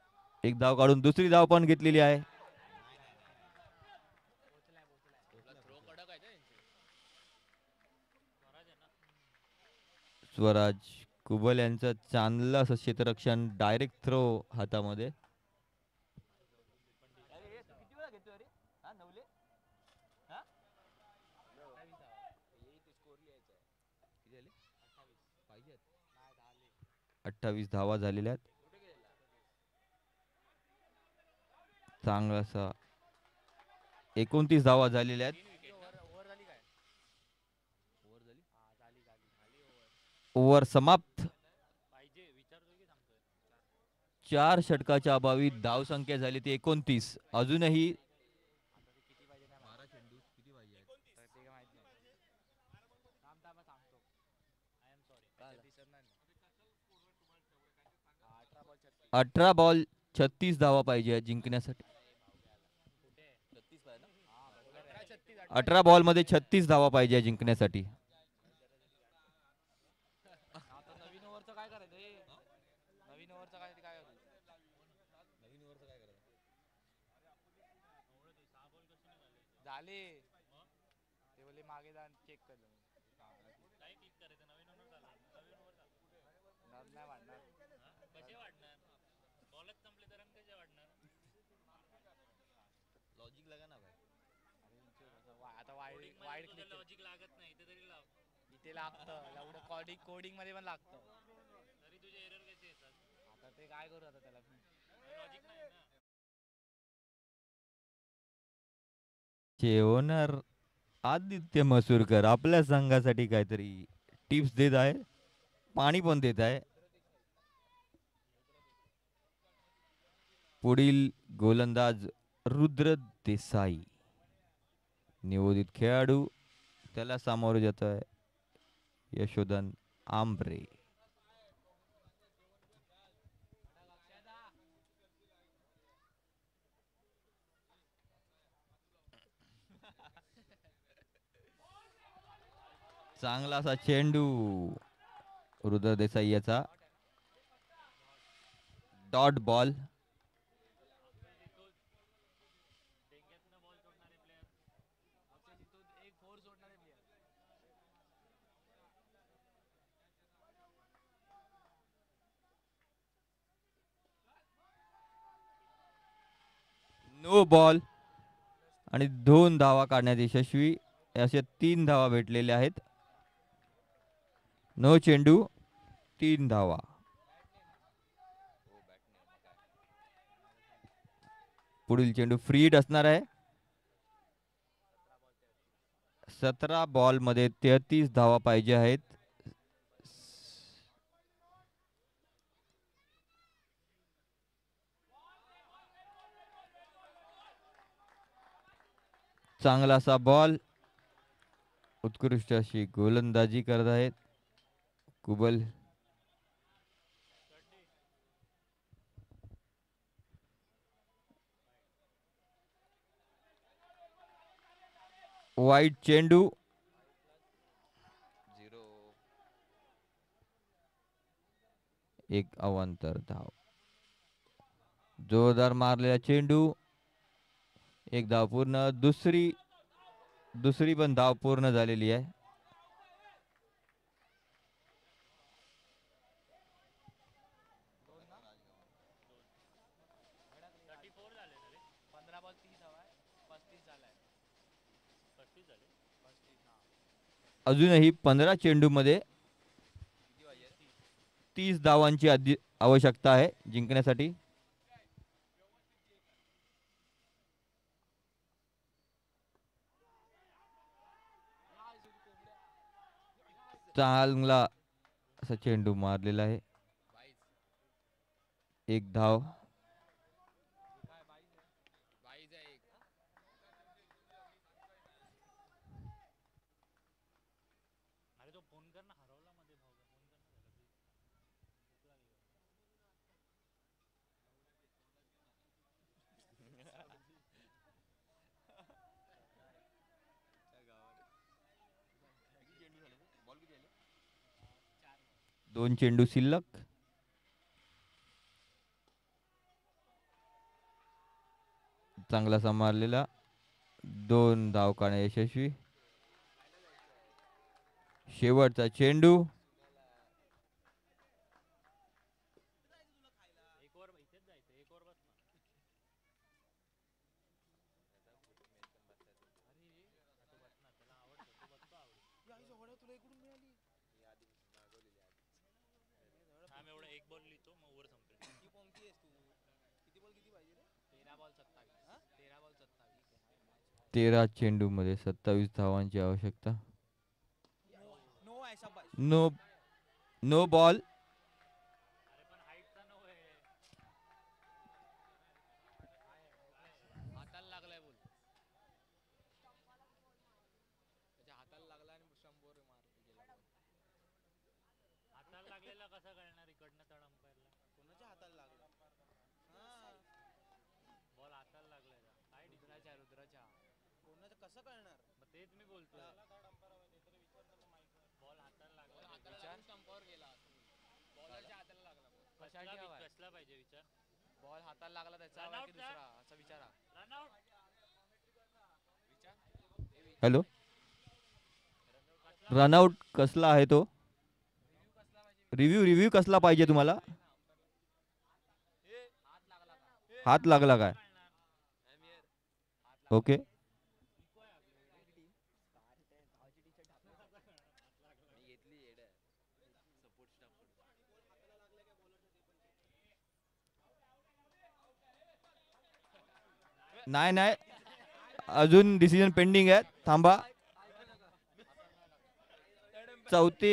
एक धाव काढून दुसरी धाव पण घेतलेली आहे. तुला थ्रो कडक आहे ना यांचे. स्वराज कुबल यांचं चांगलं असं क्षेत्ररक्षण, डायरेक्ट थ्रो हातामध्ये. अरे हे तू किती वेळा घेतोय रे? हा नवले? हा? 28 धावा झालेल्या आहेत. चांगलासा 29 धावा झालेल्या आहेत. ओव्हर झाली काय? ओव्हर झाली? हा झाली ओव्हर. ओव्हर समाप्त. पाहिजे विचारतोय की सांगतोय. 4 षटकाच्या अभावी धाव संख्या झाली ती 29. अजूनही आता ते किती पाहिजे नाही माहिती. तर ते काय माहित नाही. थांब थांब सांगतो. I am sorry. काय झालं? दिसत नाही ना. 18 बॉल 36. 18 बॉल 36 धावा पाहिजे जिंकण्यासाठी. कुठे? 36 पाहिजे ना? हा बरोबर आहे. 36 18 बॉल मध्ये 36 धावा पाहिजे जिंकण्यासाठी. आता नवीन ओव्हरचं काय करायचं हे? नवीन ओव्हरचं काय करू? नवीन ओव्हरचं काय करायचं? झाले. ते बोलले मागे जा चेक कर. काय क्लिक करायचं नवीन ओव्हर झाला. नवीन ओव्हर झाला. रन नाही वाढणार. कसे वाढणार? बॉलच संपले तर रन कसे वाढणार? लॉजिक लगा ना भाई. आता वाईड वाईड क्लिक लॉजिक लागत नाही इथे तरी लाव. इथे लागतं एवढं कोडिंग मध्ये पण लागतं. तरी तुझे एरर कसे येतात? आता ते काय करू आता त्याला. लॉजिक नाही ना. ओनर आदित्य मसूरकर आपल्या संघासाठी काहीतरी टिप्स देत आहे, पाणी पण देत आहे. पुढील गोलंदाज रुद्र देसाई, नियोजित खेळाडू, त्याला सामोरे जात आहे यशोधन आंबरे. चांगला असा चेंडू रुद्र देसाई याचा, डॉट बॉल. एक फोर सोडणारे प्लेयर. नो बॉल आणि 2 धावा काढण्यात यशस्वी. अशा 3 धावा भेटलेल्या आहेत. नो चेंडू, 3 धावा. हो बॅट नाही मग काय. पुढील चेंडू फ्री हिट असणार आहे. 17 बॉल मध्ये 33 धावा पाहिजे आहेत. चांगला असा बॉल, उत्कृष्ट अशी गोलंदाजी करत आहेत कुबल. वाईट चेंडू, 0. एक अवांतर धाव. जोरदार मारलेला चेंडू, एक धाव पूर्ण. दुसरी पण धाव पूर्ण झालेली आहे. झाले ना रे. 15 बॉल 30 हवाय. 35 झालाय. 35 झाले. 35 हा. अजूनही 15 चेंडू मध्ये किती पाहिजे? 30 धावांची आवश्यकता आहे जिंकण्यासाठी. चांगला असा चेंडू मारलेला आहे. 22. एक धाव. काय 22 आहे? 22 आहे एक. अरे तो फोन कर ना, हरवला मध्ये भाऊ. फोन कर ना त्याला. 2 चेंडू शिल्लक. चांगला सांभाळलेला. 2 धाव काढणे यशस्वी. शेवटचा चेंडू. एक ओव्हर इथेच जायचं, एक ओव्हर बस ना. तो बस ना, त्याला आवडतं, तो बसतो थांब एवढं एक बॉल लिहितो मग ओव्हर संपेल. 13 बॉल 27. 13 बॉल 27. 13 चेंडू मध्ये 27 धावांची आवश्यकता. No no ball. अरे पण हाईटचा नो आहे. हाताला लागलाय बोल. त्याच्या हाताला लागला आणि शंभर मार गेला बॉल. हाताला लागलेला कसा कळणार इकडनं तड अंपायरला? कोणाच्या हाताला लागला? बॉल हाताला लागलाय का? काय रुद्राच्या रुद्राच्या कोणाचं कसं कळणार? मग तेच मी बोलतोय. बॉल हाताला लागला. विचार स्टंपवर गेला. बॉलरच्या हाताला लागला बॉल. कशासाठी कसला हवाय? कसला पाहिजे विचार? बॉल हाताला लागला त्याचा Run हवाय out की का? दुसरा असं विचारा. Run out. हॅलो. रनआउट कसला आहे तो? रिव्ह्यू कसला पाहिजे तुम्हाला? हात लागला काय? ओके. नाही नाही, अजून डिसिजन पेंडिंग आहे. थांबा. चौथे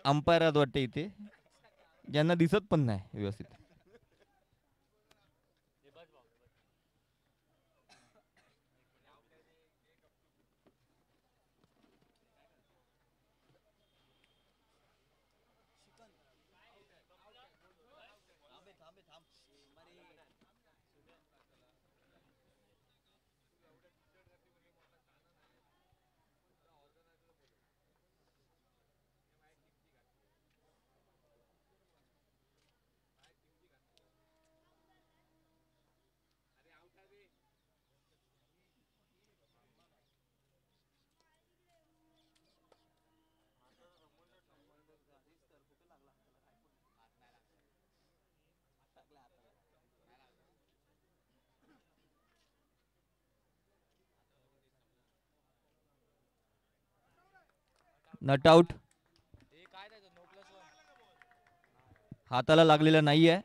अंपायर आहेत वाटते इथे, ज्यांना दिसत पण नाही व्यवस्थित. Nut out. हे काय त्याचं नो प्लस 1. हाताला लागलेला नाहीये.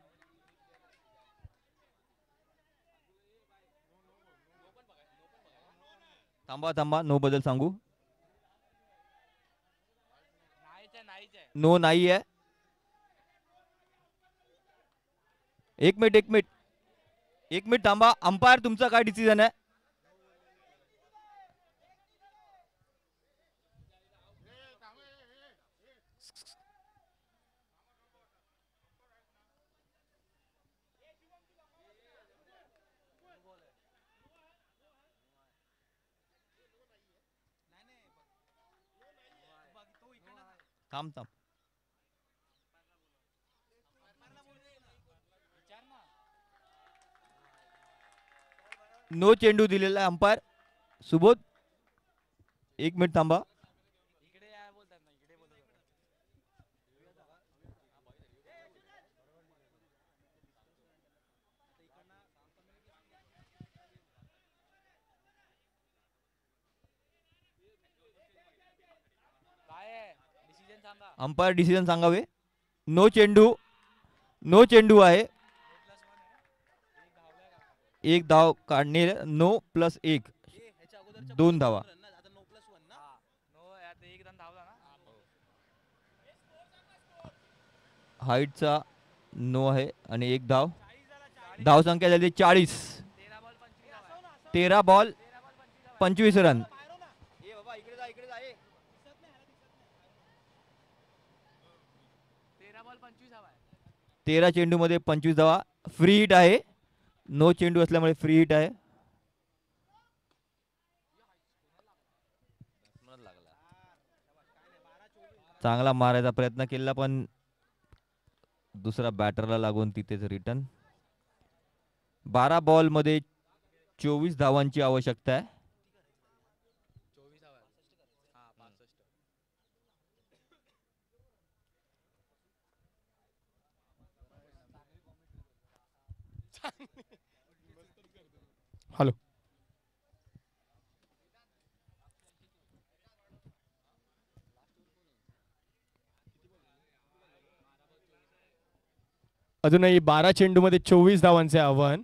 थांबा थांबा, नो बद्दल सांगू. नाहीच आहे नाहीच आहे. नो नाहीये. एक मिनिट थांबा. अंपायर तुमचा काय डिसिजन आहे? थांब थांब. विचार ना. नो चेंडू दिलेला आहे अंपायर. सुबोध, 1 मिनिट थांबा. इकडे या बोलतात ना इकडे बोलतात. काय आहे डिसिजन सांगा. अंपायर डिसिजन सांगावे. नो चेंडू आहे. प्लस 1 आहे. एक धावलाय का? 1 धाव काढणे. नो प्लस 1, ह्याच्या अगोदरच्या 2 बॉलवर धावा. रन ना, आता 9+1 ना. हा नो यात एक रन धावला ना. हाईटचा नो आहे आणि 1 धाव. धाव संख्या झाली 40. 13 बॉल 25 हवाय. 13 बॉल 25 रन. ए बाबा इकडे जा, इकडे जा. 13 बॉल 25 हवाय. 13 चेंडू मध्ये 25 धावा. फ्री हिट आहे. नो चेंडू असल्यामुळे फ्री हिट आहे. लागला. चांगला मारायचा प्रयत्न केला पण दुसरा बॅटरला लागून तिथेच रिटर्न. 12 बॉल मध्ये 24 धावांची आवश्यकता आहे. 24 हवा. हा 65. हॅलो. अजूनही 12 चेंडूमध्ये 24 धावांचे आव्हान.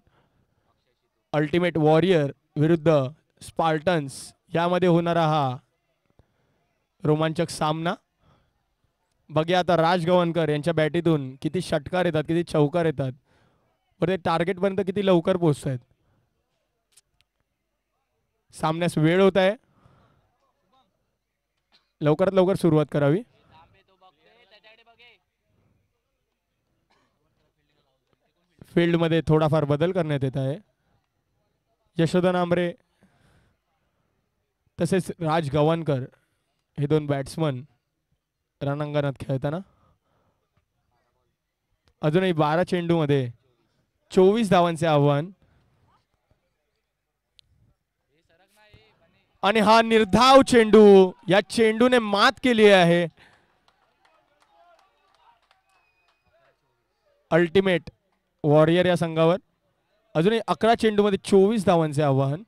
अल्टिमेट वॉरियर विरुद्ध स्पार्टन्स यामध्ये होणारा हा रोमांचक सामना. बघूया आता राज गव्हाणकर यांच्या बॅटीतून किती षटकार येतात, किती चौकार येतात, बरं ते टार्गेट पर्यंत किती लवकर पोहोचत आहेत. सामन्यास वेळ होत आहे, लवकरात लवकर सुरुवात करावी. फील्डमध्ये थोडाफार बदल करण्यात येत आहे. यशोधन आंबरे तसेच राज गव्हाणकर हे दोन बॅट्समन रणांगणात खेळताना. अजूनही 12 चेंडूमध्ये 24 धावांचे आव्हान. आणि हा निर्धाव चेंडू, या चेंडूने मात केली आहे. अल्टिमेट वॉरियर या संघावर. अजूनही 11 चेंडूमध्ये 24 धावांचे आव्हान.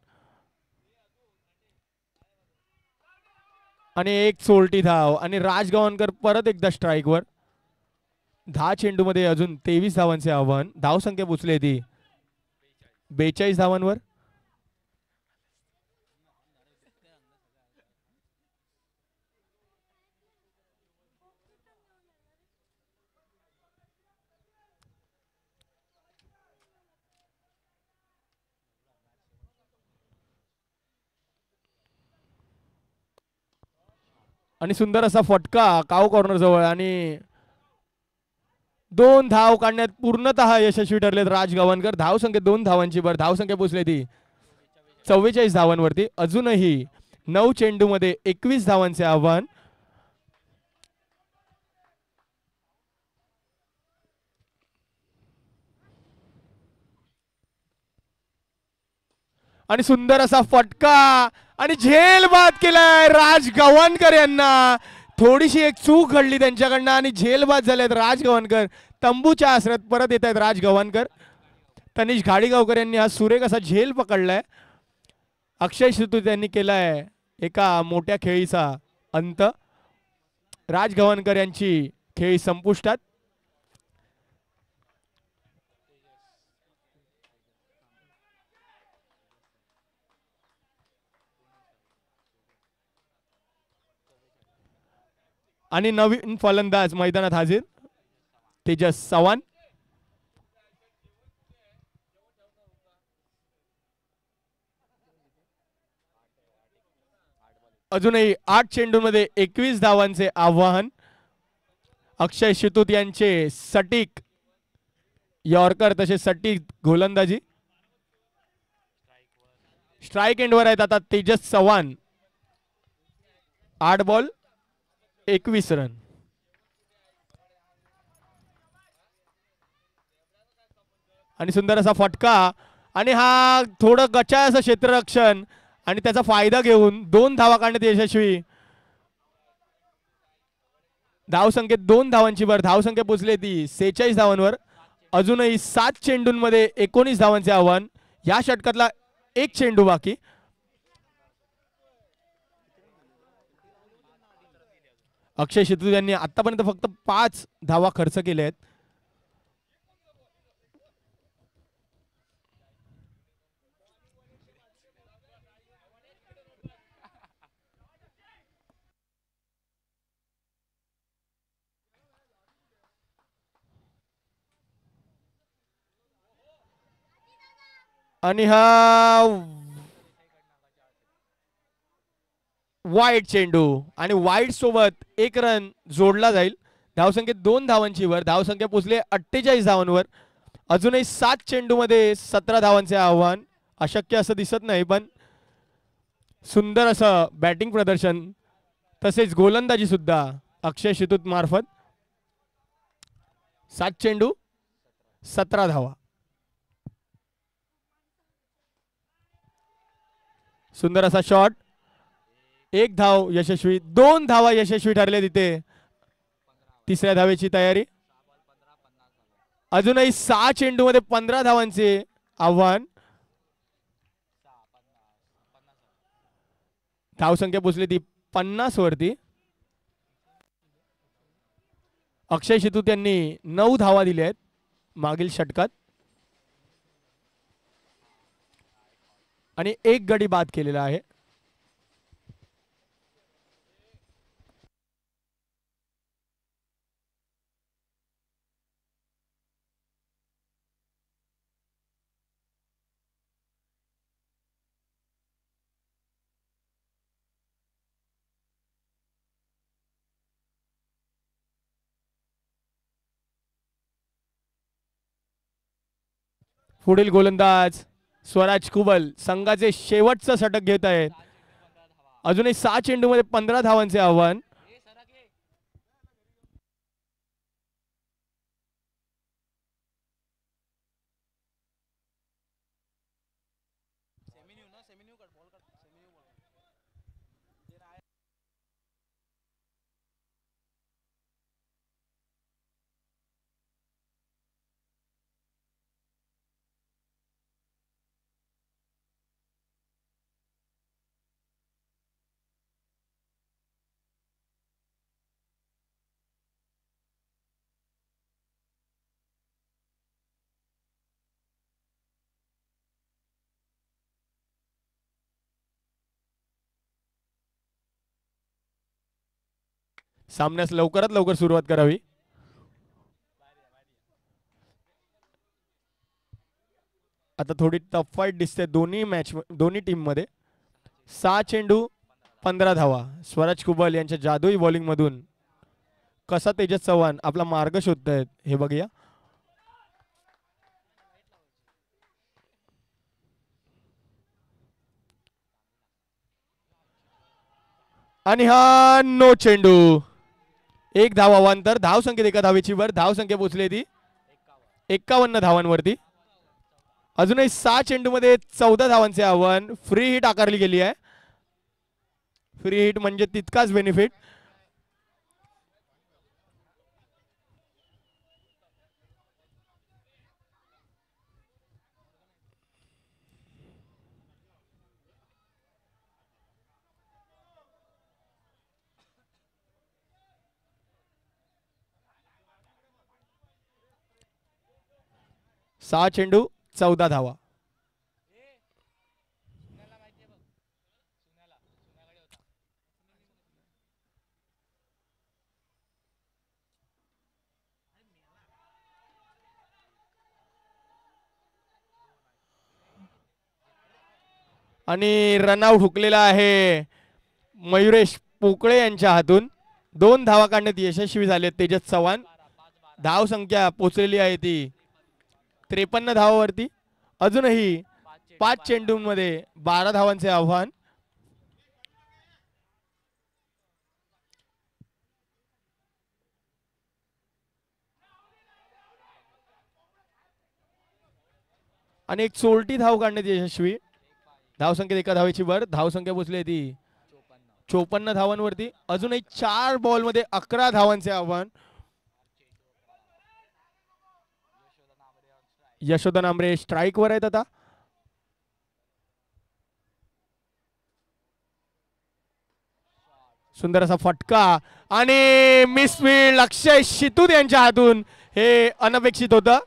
आणि एक सोलटी धाव आणि राज गव्हाणकर परत एकदा स्ट्राईकवर. 10 चेंडूमध्ये अजून 23 धावांचे आव्हान. धावसंख्या पोचली ती 42 धावांवर. आणि सुंदर असा फटका काव कॉर्नर जवळ आणि 2 धाव काढण्यात पूर्णतः यशस्वी ठरलेत राज गव्हाणकर. धावसंख्या 2 धावांची भर. धावसंख्या पोचली ती 44 धावांवरती. अजूनही 9 चेंडूमध्ये 21 धावांचे आव्हान. आणि सुंदर असा फटका आणि झेल बाद केलाय राज गव्हाणकर यांना. थोडीशी एक चूक घडली त्यांच्याकडनं आणि झेल बाद झालेत राज गव्हाणकर. तंबूच्या आसऱ्यात परत येत आहेत राज गव्हाणकर. तनिष घाडीगावकर यांनी हा सुरेख असा झेल पकडलाय. अक्षय शितूत यांनी केलाय एका मोठ्या खेळीचा अंत. राज गव्हाणकर यांची खेळी संपुष्टात. आणि नवीन फलंदाज मैदानात हाजीर तेजस चव्हाण. अजूनही 8 चेंडूमध्ये 21 धावांचे आव्हान. अक्षय शितूत यांचे सटीक यॉर्कर तसे सटीक गोलंदाजी. स्ट्राईक एंडवर आहेत आता तेजस चव्हाण. 8 ball 21 run. आणि सुंदर असा फटका आणि हा थोडं गचा असं क्षेत्ररक्षण आणि त्याचा फायदा घेऊन 2 धावा काढण्यात यशस्वी. धावसंख्येत 2 धावांची भर. धावसंख्या पोचली ती 46 धावांवर. अजूनही 7 चेंडूंमध्ये 19 धावांचे आव्हान. या षटकातला एक चेंडू बाकी. अक्षय शितूत यांनी आतापर्यंत फक्त 5 धावा खर्च केल्या आहेत. आणि हा वाईट चेंडू आणि वाईट सोबत 1 रन जोडला जाईल. धावसंख्येत 2 धावांची वर. धावसंख्या पोचली 48 धावांवर. अजूनही 7 चेंडूमध्ये 17 धावांचे आव्हान. अशक्य असं दिसत नाही पण सुंदर असं बॅटिंग प्रदर्शन तसेच गोलंदाजी सुद्धा अक्षय शितूत मार्फत. 7 चेंडू 17 धावा. सुंदर असा शॉट. 1 धाव यशस्वी. 2 धावा यशस्वी ठरले तिथे. तिसऱ्या धावेची तयारी. अजूनही 6 चेंडू मध्ये 15 धावांचे आव्हान. धावसंख्या पोचली ती 50 वरती. अक्षय शितूत यांनी 9 धावा दिल्या आहेत मागील षटकात आणि 1 गडी बाद केलेला आहे. पुढील गोलंदाज स्वराज कुबल संघाचे शेवटचं षटक घेत आहेत. अजूनही 6 चेंडू मध्ये 15 धावांचे आव्हान. सामन्यास लवकरात लवकर सुरुवात करावी. आता थोडी टफ फाईट दिसते दोन्ही टीम मध्ये. 6 चेंडू 15 धावा. स्वराज कुबल यांच्या जादुई बॉलिंग मधून कसा तेजस चव्हाण आपला मार्ग शोधतायत हे बघूया. आणि हा नो चेंडू. 1 धाव अवांतर. धाव संख्येत 1 धावेची वर. धाव संख्या पोहोचली ती 51 धावांवरती. अजूनही 6 चेंडू मध्ये 14 धावांचे आव्हान. फ्री हिट आकारली गेली आहे. फ्री हिट म्हणजे तितकाच बेनिफिट. सहा चेंडू 14 धावा. आणि रनआउट हुकलेला आहे मयुरेश पोकळे यांच्या हातून. 2 धावा काढण्यात यशस्वी झाले तेजस चव्हाण. धाव संख्या पोचलेली आहे ती 53 धावावरती. अजूनही 5 चेंडूंमध्ये 12 धावांचे आव्हान. आणि एक सोलटी धाव काढण्यात यशस्वी. धाव संख्येत 1 धावेची वर. धाव संख्या पोचली ती 54 धावांवरती. अजूनही 4 बॉल मध्ये 11 धावांचे आव्हान. यशोदा नामरे स्ट्राइक वर आहेत आता. सुंदर असा फटका आणि मिसफील्ड अक्षय शितूत यांच्या हातून. हे अनपेक्षित होतं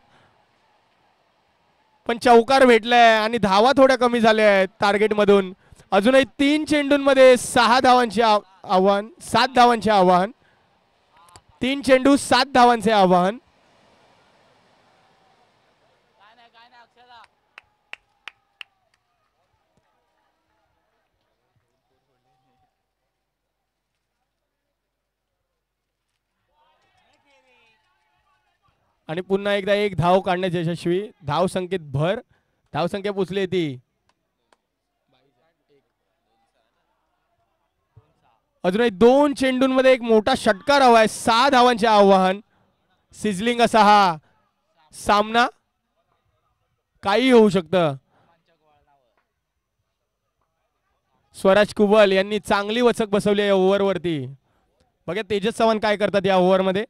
पण चौकार भेटलाय आणि धावा थोड्या कमी झाल्या आहेत टार्गेट मधून. अजूनही 3 चेंडूंमध्ये 6 धावांचे आव्हान. 7 धावांचे आव्हान. 3 चेंडू 7 धावांचे आव्हान. आणि पुन्हा एकदा 1 धाव काढण्यात यशस्वी. धाव संख्येत भर. धाव संख्या पोचली ती अजूनही 2 चेंडूंमध्ये एक मोठा षटकार हवाय. 6 धावांचे आव्हान. सिझलिंग असा हा सामना, काही होऊ शकतं. स्वराज कुबल यांनी चांगली वचक बसवली या ओव्हरवरती. बघा तेजस चव्हाण काय करतात या ओव्हरमध्ये.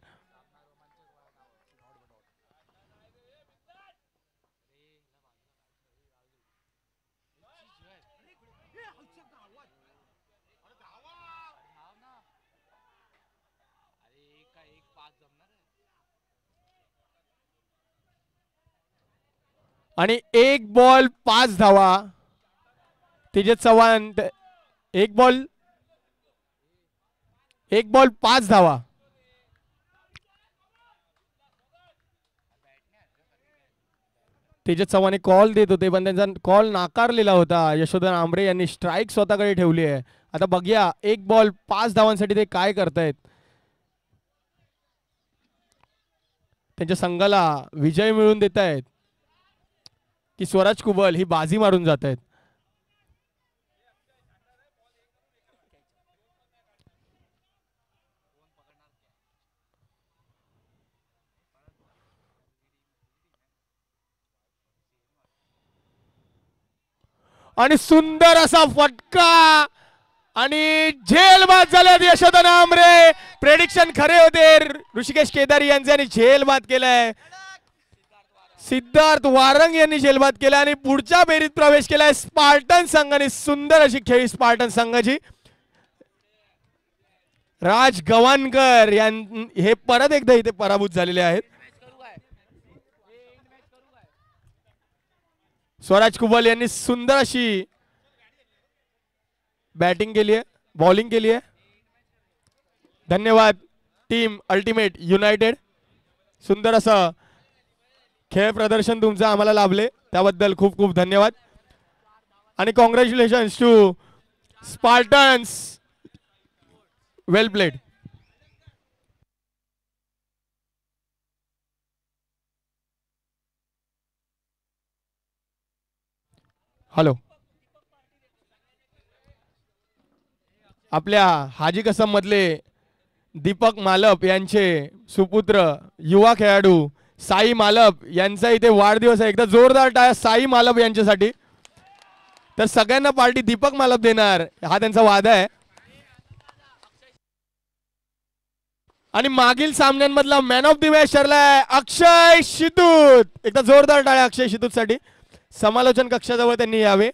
आणि 1 बॉल 5 धावा. तेजस चव्हाण 1 बॉल 5 धावा. तेजस चव्हाण कॉल देत होते पण त्यांचा कॉल नाकारलेला होता. यशोधन आंबरे यांनी स्ट्राईक स्वतःकडे ठेवली आहे. आता बघूया 1 बॉल 5 धावांसाठी ते काय करतायत. त्यांच्या संघाला विजय मिळवून देत आहेत की स्वराज कुबल ही बाजी मारून जात आहेत. आणि सुंदर असा फटका आणि झेलबाद झाले यशोधन आमरे. प्रेडिक्शन खरे होते ऋषिकेश केदारी यांचे आणि झेलबाद केलाय. सिद्धार्थ वारंग यांनी झेलबाद केला आणि पुढच्या फेरीत प्रवेश केलाय स्पार्टन संघाने. सुंदर अशी खेळी स्पार्टन संघाची. राज गवानकर हे परत एकदा इथे पराभूत झालेले आहेत. स्वराज कुबल यांनी सुंदर अशी बॅटिंग केली आहे, बॉलिंग केली आहे. धन्यवाद टीम अल्टिमेट युनायटेड. सुंदर असं खेळ प्रदर्शन तुमचं आम्हाला लाभले त्याबद्दल खूप खूप धन्यवाद. आणि congratulations to Spartans. Well played. Hello. आपल्या हाजी कसम मधले दीपक मालप यांचे सुपुत्र युवा खेळाडू साई मालप यांचा इथे वाढदिवस आहे. एकदा जोरदार टाळ्या साई मालप यांच्यासाठी. तर सगळ्यांना पार्टी दीपक मालप देणार हा त्यांचा वादा आहे. आणि मागील सामन्यांमधला मॅन ऑफ द मॅच ठरलाय अक्षय शितूत. एकदा जोरदार टाळ्या अक्षय शितूत साठी. समालोचन कक्षाजवळ त्यांनी यावे.